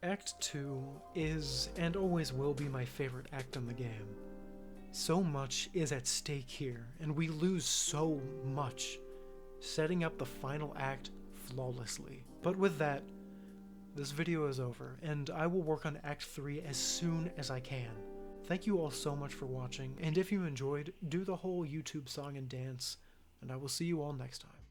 Act 2 is, and always will be, my favorite act in the game. So much is at stake here, and we lose so much, setting up the final act flawlessly. But with that, this video is over, and I will work on Act 3 as soon as I can. Thank you all so much for watching, and if you enjoyed, do the whole YouTube song and dance, and I will see you all next time.